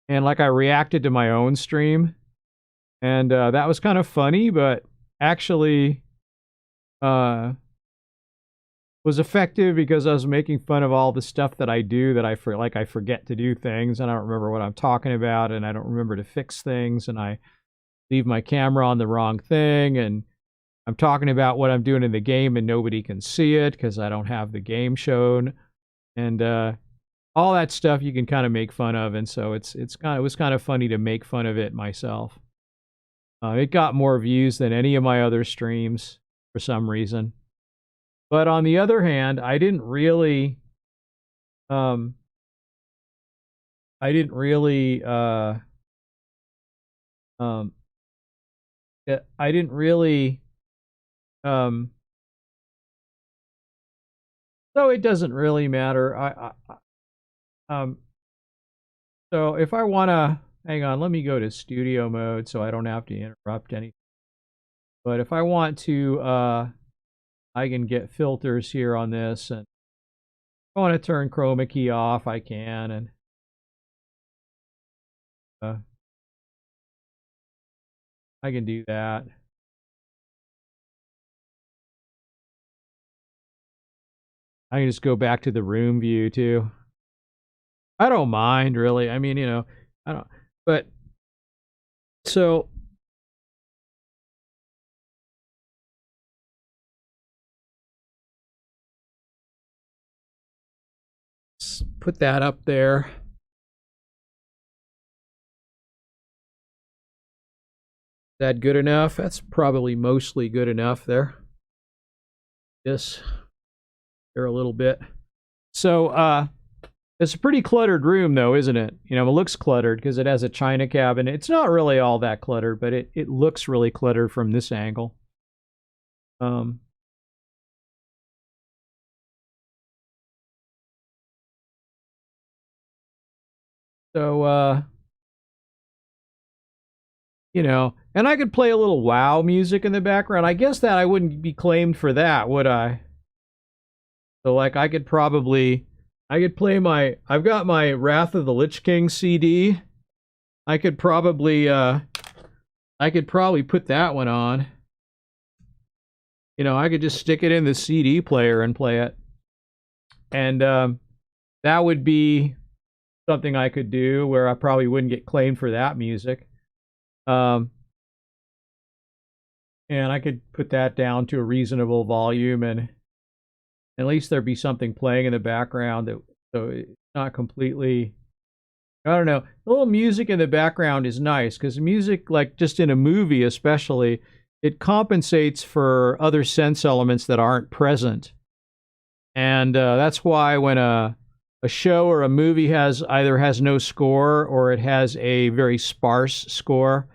And like I reacted to my own stream. And that was kind of funny, but actually uh, was effective because I was making fun of all the stuff that I do that I forget to do things and I don't remember what I'm talking about and I don't remember to fix things and I leave my camera on the wrong thing and I'm talking about what I'm doing in the game and nobody can see it because I don't have the game shown and all that stuff you can kind of make fun of and so it was kind of funny to make fun of it myself. It got more views than any of my other streams for some reason. But on the other hand, um I didn't really um I didn't really um so it doesn't really matter. Um so if I want to hang on, let me go to studio mode so I don't have to interrupt anything. But if I want to I can get filters here on this and if I want to turn chroma key off, I can and uh I can do that. I can just go back to the room view too. I don't mind really. I mean, I don't. But So let's put that up there. Is that good enough? That's probably mostly good enough there. This there a little bit. So it's a pretty cluttered room though, isn't it? You know, it looks cluttered because it has a china cabinet. It's not really all that cluttered, but it looks really cluttered from this angle. So you know, and I could play a little WoW music in the background. I guess that I wouldn't be claimed for that, would I? So like I could play I've got my Wrath of the Lich King CD. I could probably put that one on. You know, I could just stick it in the CD player and play it. And that would be something I could do where I probably wouldn't get claimed for that music. And I could put that down to a reasonable volume, and at least there'd be something playing in the background so it's not completely. I don't know. A little music in the background is nice because music, like just in a movie especially, it compensates for other sense elements that aren't present. And that's why when a show or a movie either has no score or it has a very sparse score,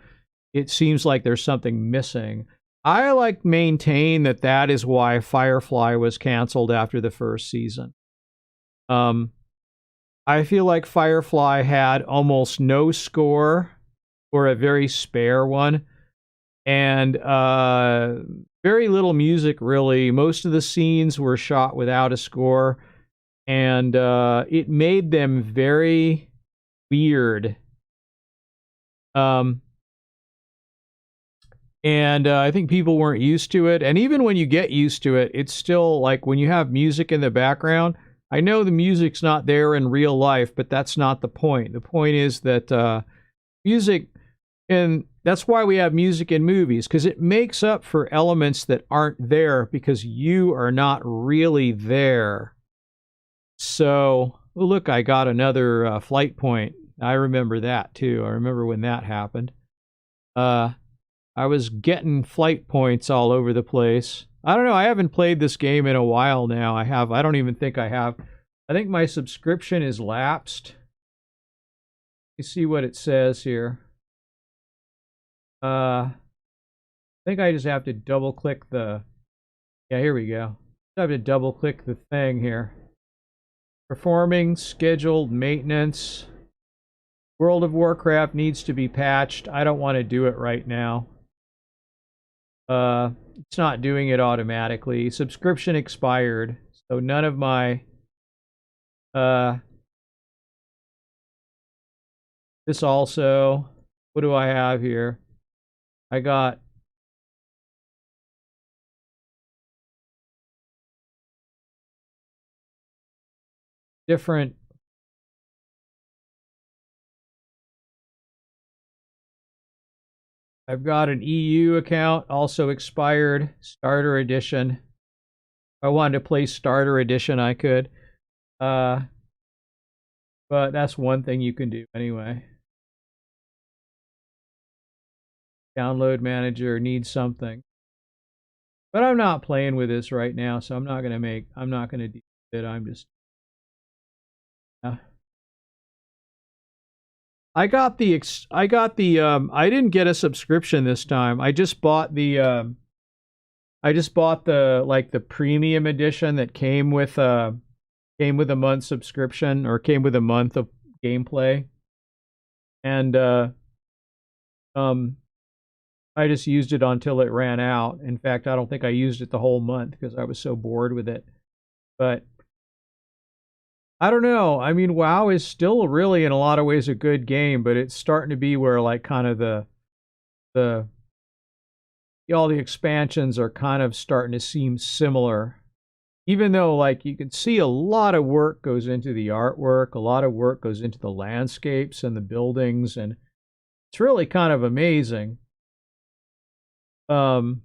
it seems like there's something missing. I like maintain that is why Firefly was canceled after the first season. I feel like Firefly had almost no score or a very spare one, and very little music really. Most of the scenes were shot without a score, and it made them very weird. And I think people weren't used to it. And even when you get used to it, it's still like when you have music in the background. I know the music's not there in real life, but that's not the point. The point is that music, and that's why we have music in movies, because it makes up for elements that aren't there because you are not really there. So, oh, look, I got another flight point. I remember that too. I remember when that happened. I was getting flight points all over the place. I don't know. I haven't played this game in a while now. I don't even think I have. I think my subscription is lapsed. You see what it says here. I think I just have to double click the. Yeah, here we go. I have to double click the thing here. Performing scheduled maintenance. World of Warcraft needs to be patched. I don't want to do it right now. It's not doing it automatically. Subscription expired, so none of my this also, what do I have here? I got different I've got an EU account, also expired, starter edition. If I wanted to play starter edition, I could. But that's one thing you can do anyway. Download manager needs something. But I'm not playing with this right now, so I'm not gonna do it. I'm just I didn't get a subscription this time. I just bought the like the premium edition that came with a month subscription, or came with a month of gameplay. And I just used it until it ran out. In fact, I don't think I used it the whole month because I was so bored with it. But I don't know. I mean, WoW is still really, in a lot of ways, a good game, but it's starting to be where, like, kind of all the expansions are kind of starting to seem similar. Even though, like, you can see a lot of work goes into the artwork, a lot of work goes into the landscapes and the buildings, and It's really kind of amazing. Um,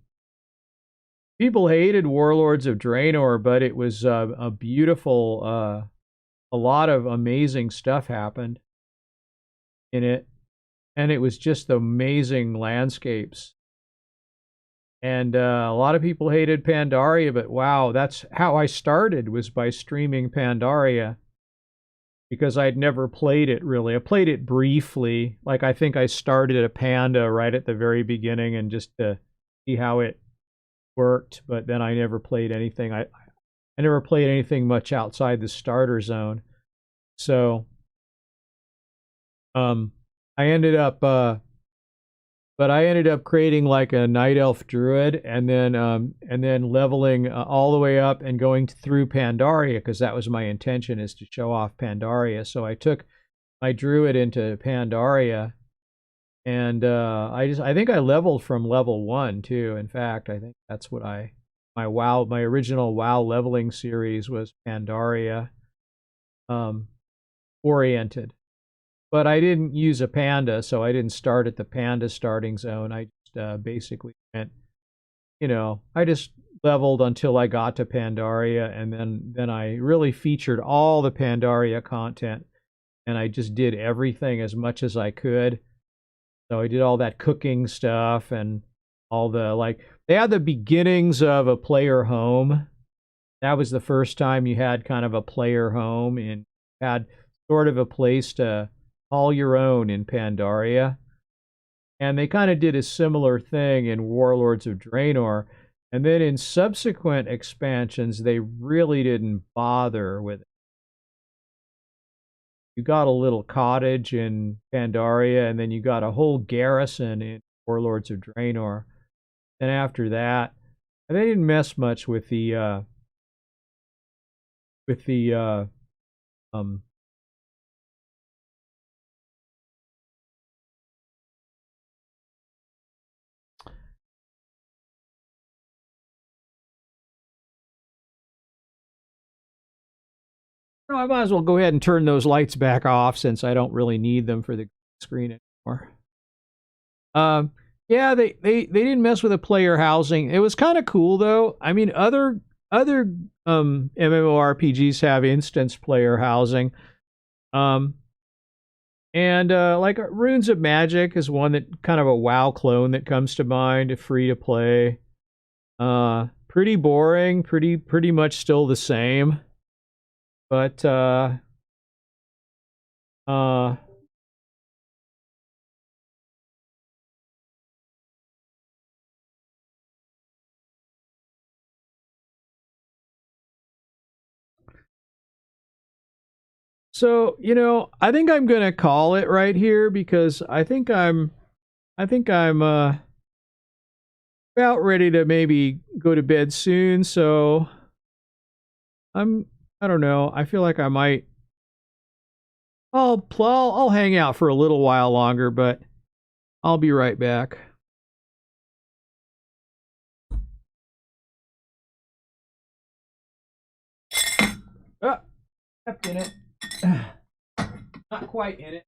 People hated Warlords of Draenor, but it was a beautiful. A lot of amazing stuff happened in it, and it was just amazing landscapes. And a lot of people hated Pandaria, but wow, that's how I started, was by streaming Pandaria, because I'd never played it really. I played it briefly. Like, I think I started a Panda right at the very beginning and just to see how it worked, but then I never played anything. I never played anything much outside the starter zone. So um I ended up but I ended up creating like a night elf druid, and then leveling all the way up and going through Pandaria, because that was my intention, is to show off Pandaria. So I took my druid into Pandaria, and I think I leveled from level 1 too. In fact, I think that's what my original WoW leveling series was Pandaria um oriented. But I didn't use a panda, so I didn't start at the panda starting zone. I just basically went, I just leveled until I got to Pandaria, and then I really featured all the Pandaria content, and I just did everything as much as I could. So I did all that cooking stuff, and all the, like, they had the beginnings of a player home. That was the first time you had kind of a player home, and had sort of a place to call your own in Pandaria. And they kind of did a similar thing in Warlords of Draenor. And then in subsequent expansions, they really didn't bother with it. You got a little cottage in Pandaria, and then you got a whole garrison in Warlords of Draenor. And after that, and they didn't mess much with the um no, I might as well go ahead and turn those lights back off, since I don't really need them for the screen anymore. Um, yeah, they didn't mess with the player housing. It was kind of cool though. I mean, other MMORPGs have instance player housing. Um, and like Runes of Magic is one that kind of a WoW clone that comes to mind, free to play. Pretty boring, pretty much still the same. But uh so, I think I'm gonna call it right here, because I think I'm about ready to maybe go to bed soon. So I'm I don't know. I feel like I might. I'll hang out for a little while longer, but I'll be right back. Ah, stepped in it. Not quite in it.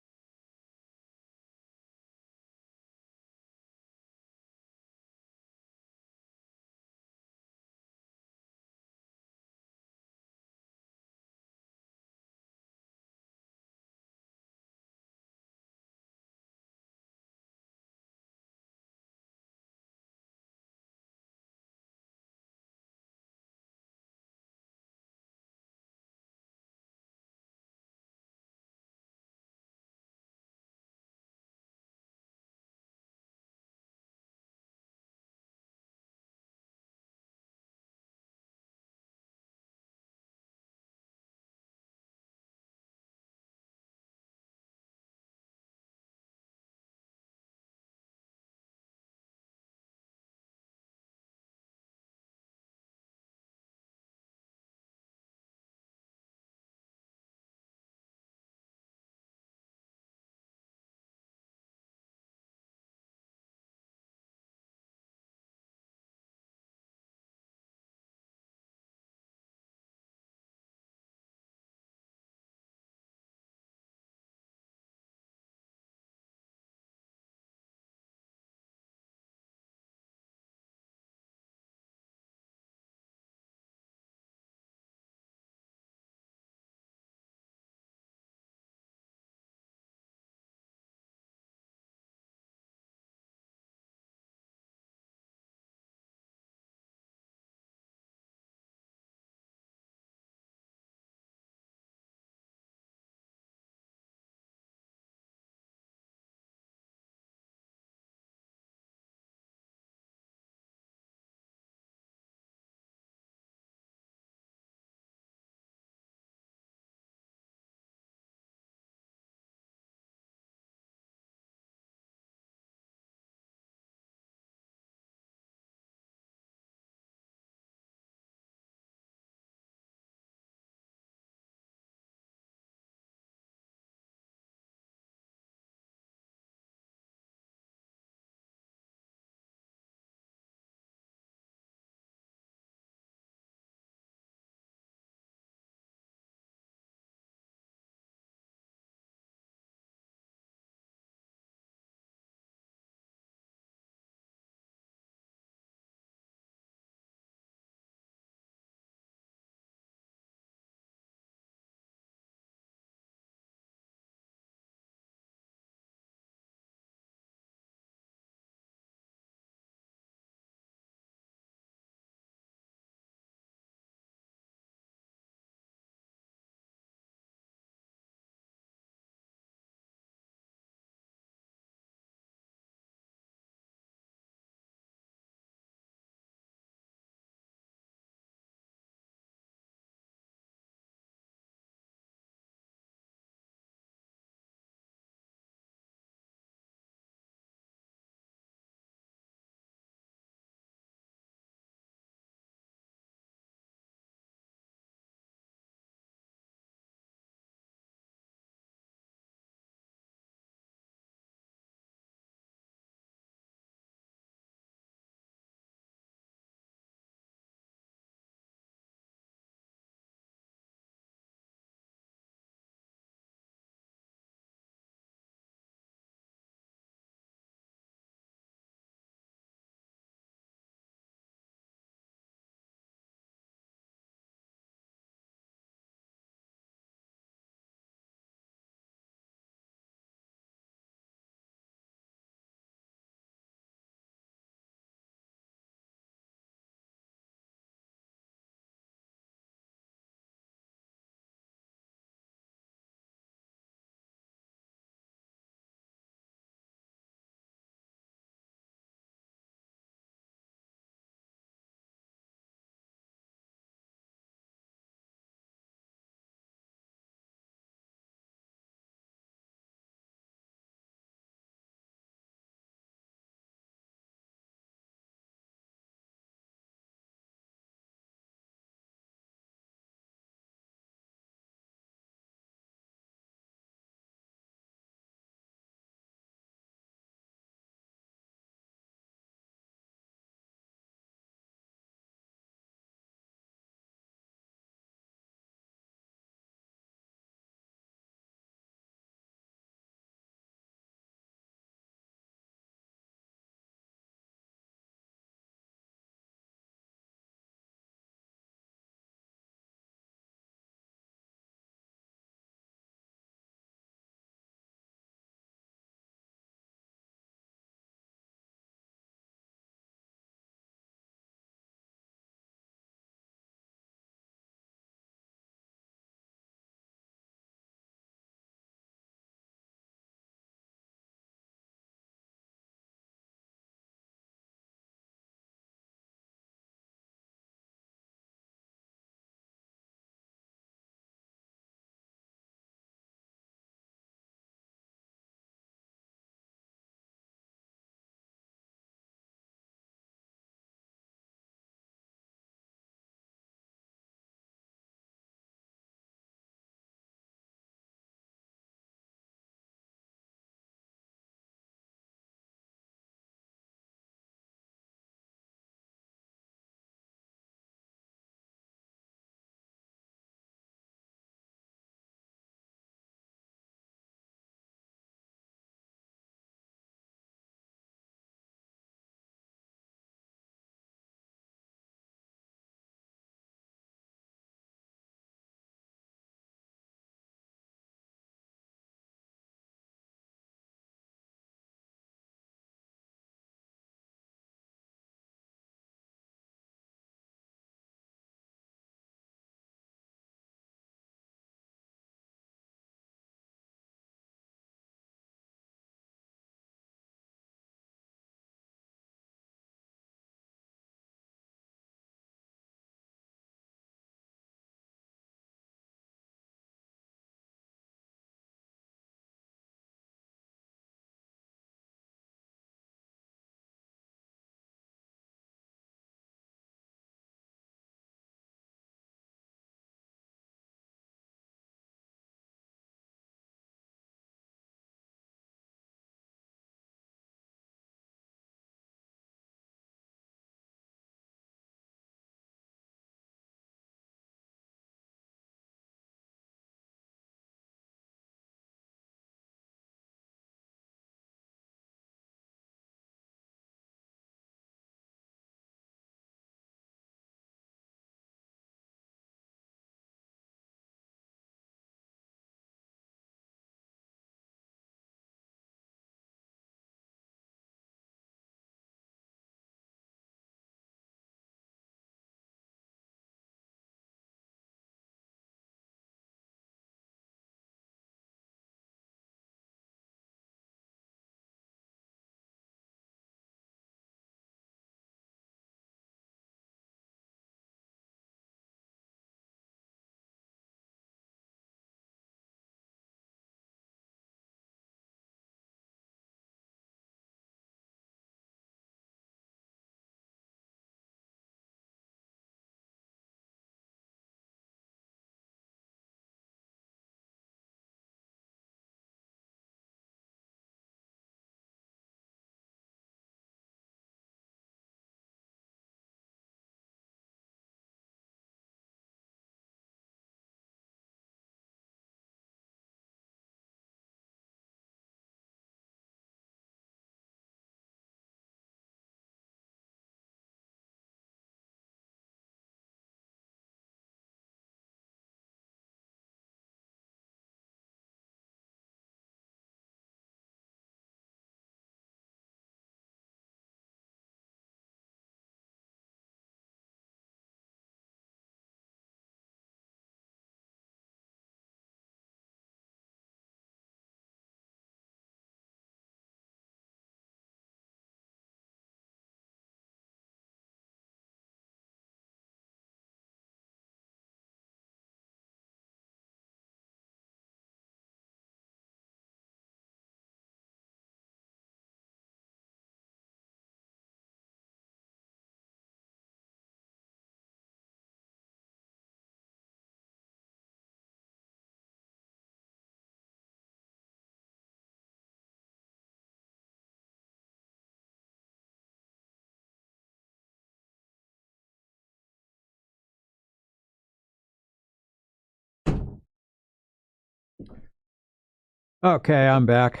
Okay, I'm back.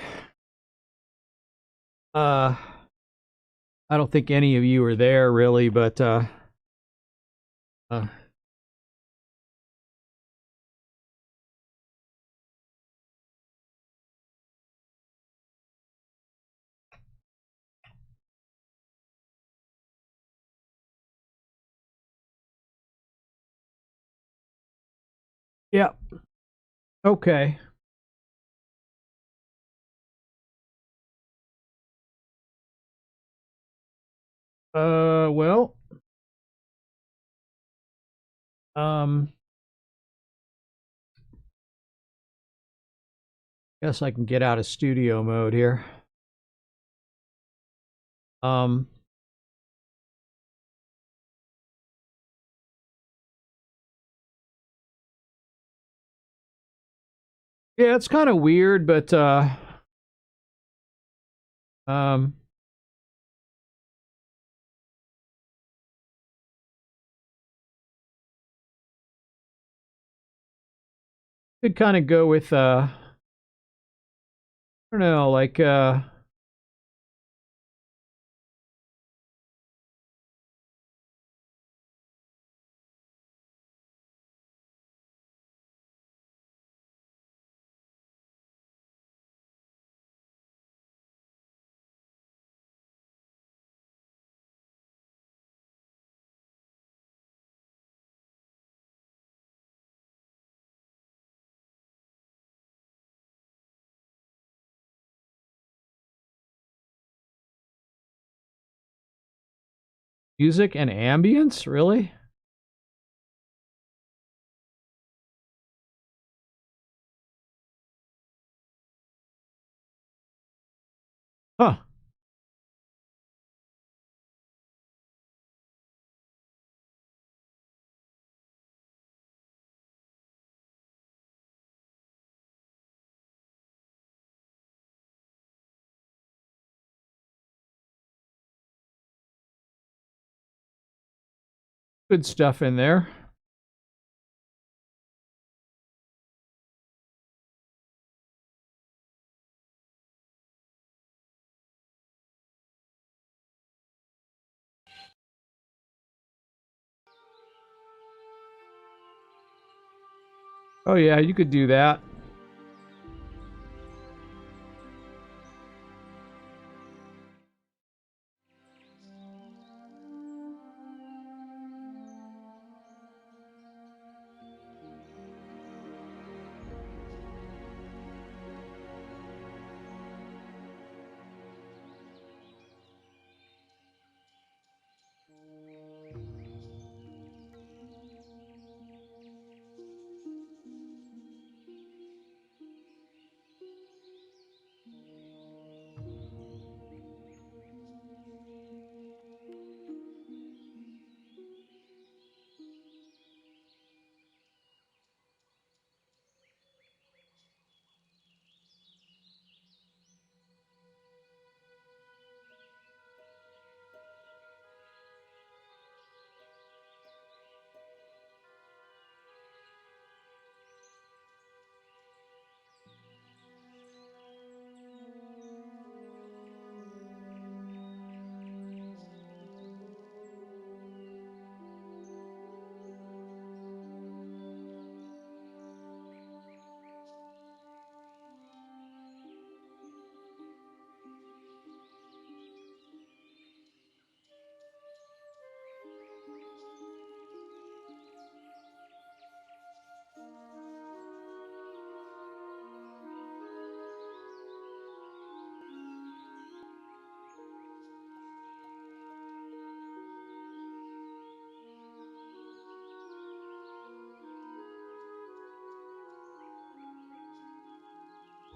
Uh, I don't think any of you are there really, but uh yeah. Okay. Well, um, guess I can get out of studio mode here. Um, yeah, it's kind of weird, but um, could kind of go with I don't know, like music and ambience, really? Huh. Good stuff in there. Oh yeah, you could do that.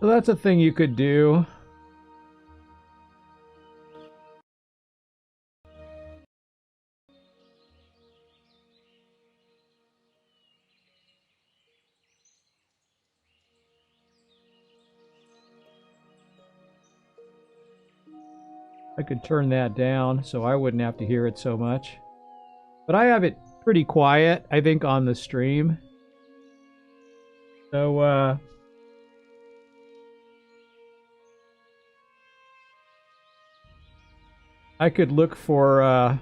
So that's a thing you could do. I could turn that down so I wouldn't have to hear it so much. But I have it pretty quiet, I think, on the stream. So I could look for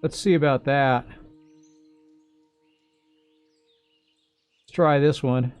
let's see about that. Let's try this one.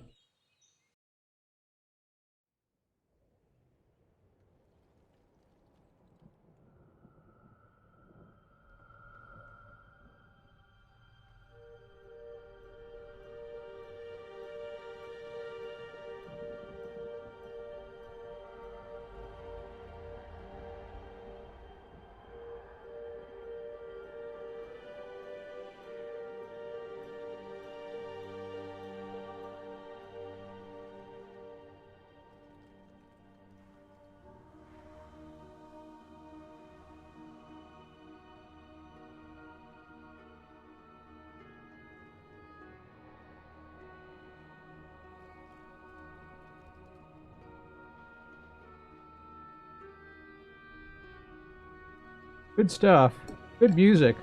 Good stuff. Good music.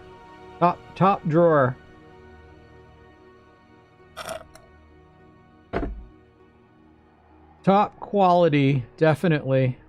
Top drawer. Top quality, definitely.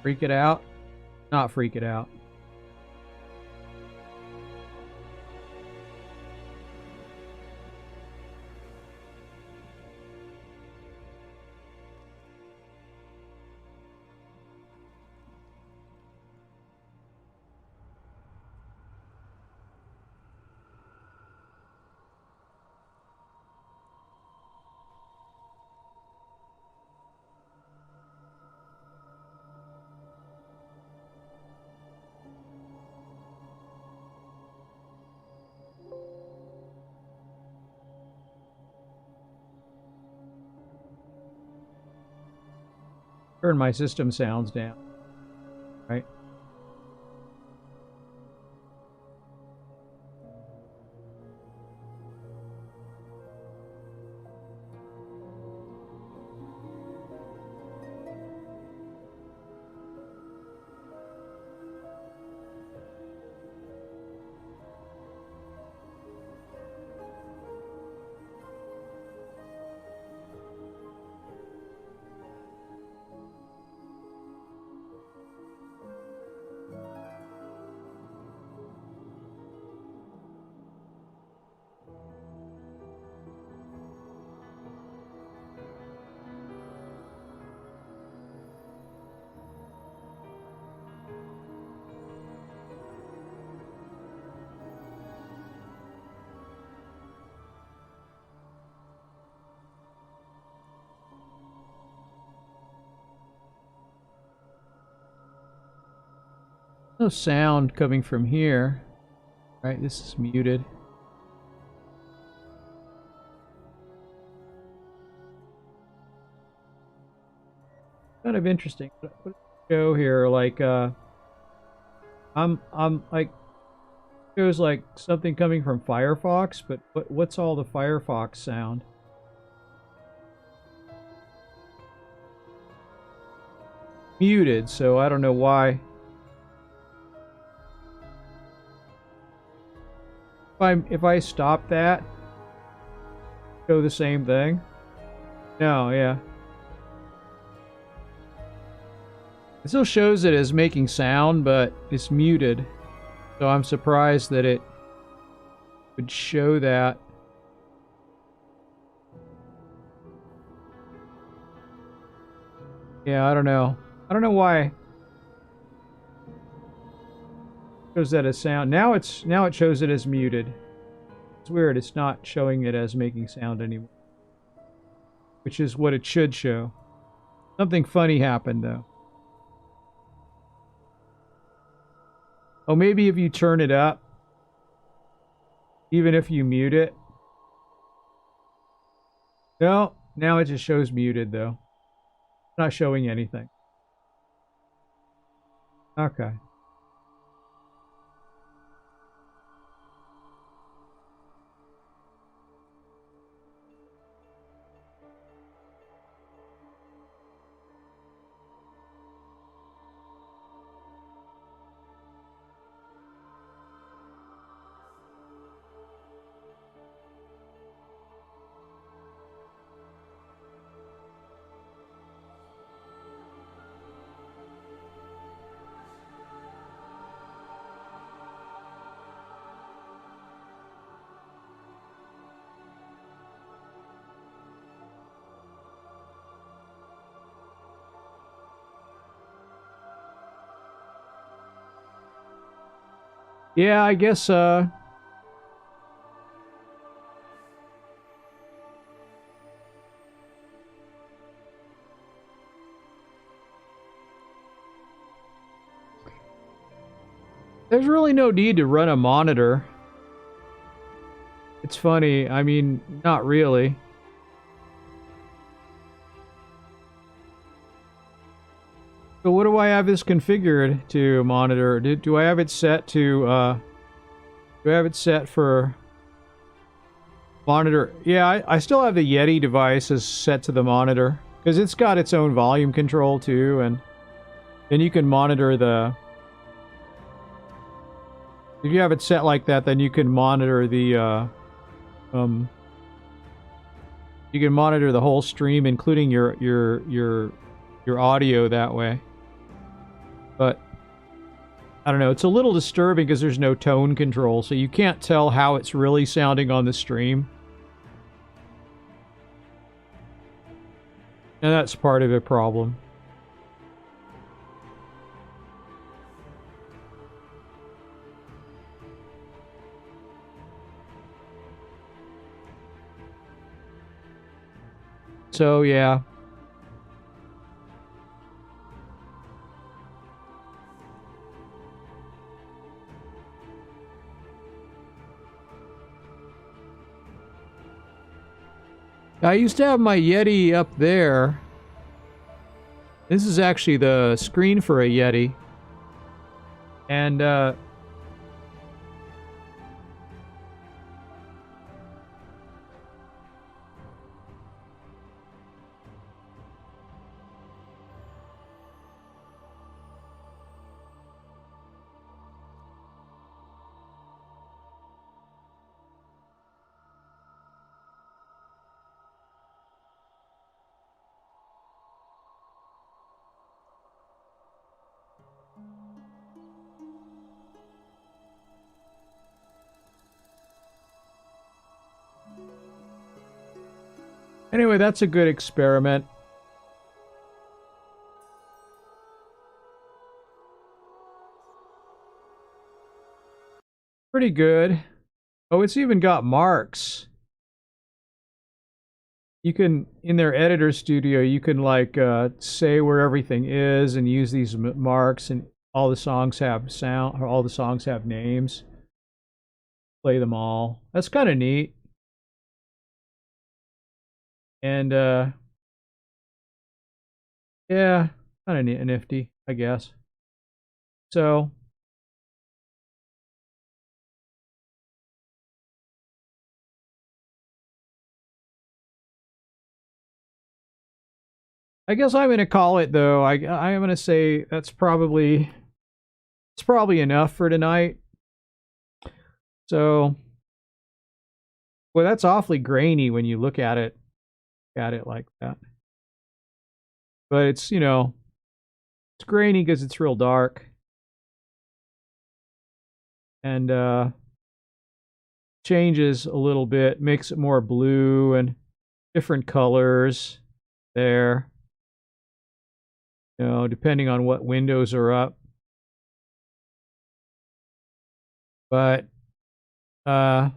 Freak it out. Not freak it out. Turn my system sounds down. Right? No sound coming from here. Right, this is muted. Kind of interesting. What show here? Like, I'm like, shows like something coming from Firefox, but what's all the Firefox sound? Muted, so I don't know why. If I stop that, show the same thing. No, yeah. It still shows it as making sound, but it's muted. So I'm surprised that it would show that. Yeah, I don't know. I don't know why it shows that as sound. Now it shows it as muted. It's weird. It's not showing it as making sound anymore, which is what it should show. Something funny happened though. Oh, maybe if you turn it up, even if you mute it. No, now it just shows muted though. It's not showing anything. Okay. Yeah, I guess there's really no need to run a monitor. It's funny. I mean, not really. So what do I have this configured to monitor? Do I have it set to do I have it set for monitor? Yeah, I still have the Yeti device set to the monitor because it's got its own volume control too, and then you can monitor the. If you have it set like that, then you can monitor the you can monitor the whole stream, including your audio that way. But I don't know, it's a little disturbing because there's no tone control, so you can't tell how it's really sounding on the stream. And that's part of the problem. So, yeah. I used to have my Yeti up there. This is actually the screen for a Yeti. And, anyway, that's a good experiment. Pretty good. Oh, it's even got marks. You can, in their editor studio, you can like say where everything is and use these marks, and all the songs have sound, or all the songs have names. Play them all. That's kind of neat. And yeah, kind of nifty, I guess. So I guess I'm gonna call it though. I'm gonna say it's probably enough for tonight. So, well, that's awfully grainy when you look at it like that. But it's, you know, It's grainy because it's real dark. And changes a little bit, makes it more blue and different colors there. You know, depending on what windows are up. But uh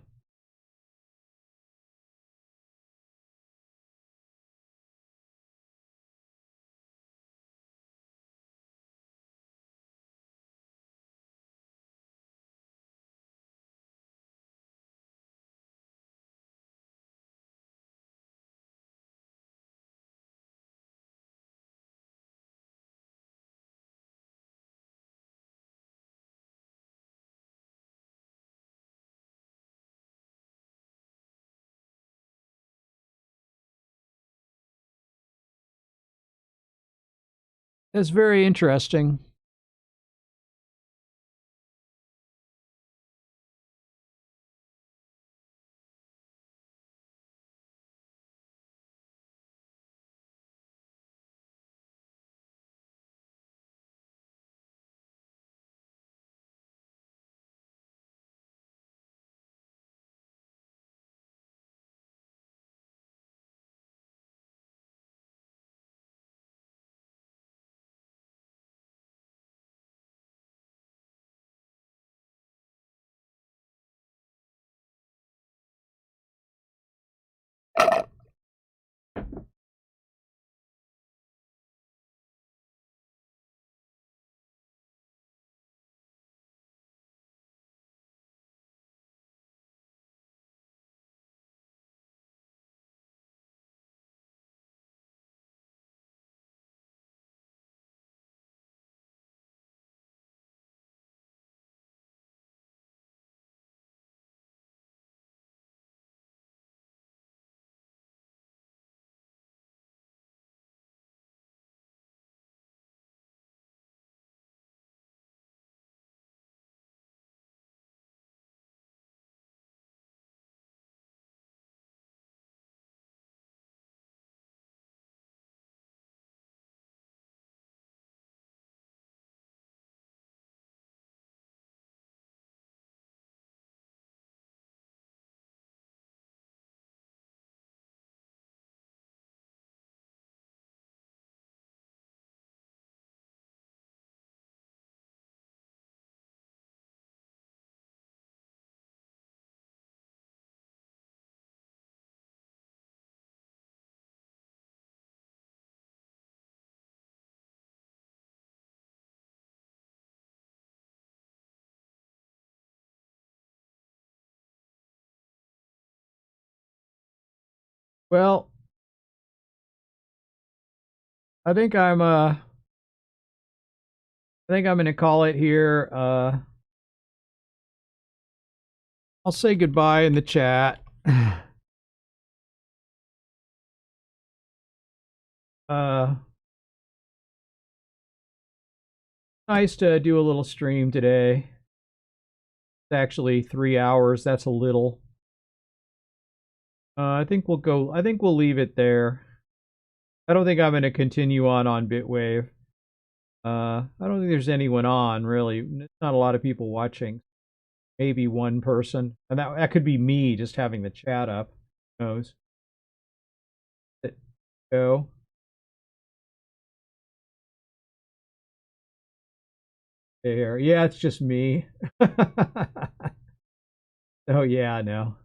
it's very interesting. Well, I think I'm gonna call it here. I'll say goodbye in the chat. uh Nice to do a little stream today. It's actually 3 hours. That's a little. I think we'll leave it there. I don't think I'm going to continue on Bitwave. I don't think there's anyone on, really. There's not a lot of people watching. Maybe one person. And that could be me just having the chat up. Who knows? Go. There. Yeah, it's just me. Oh, yeah, no.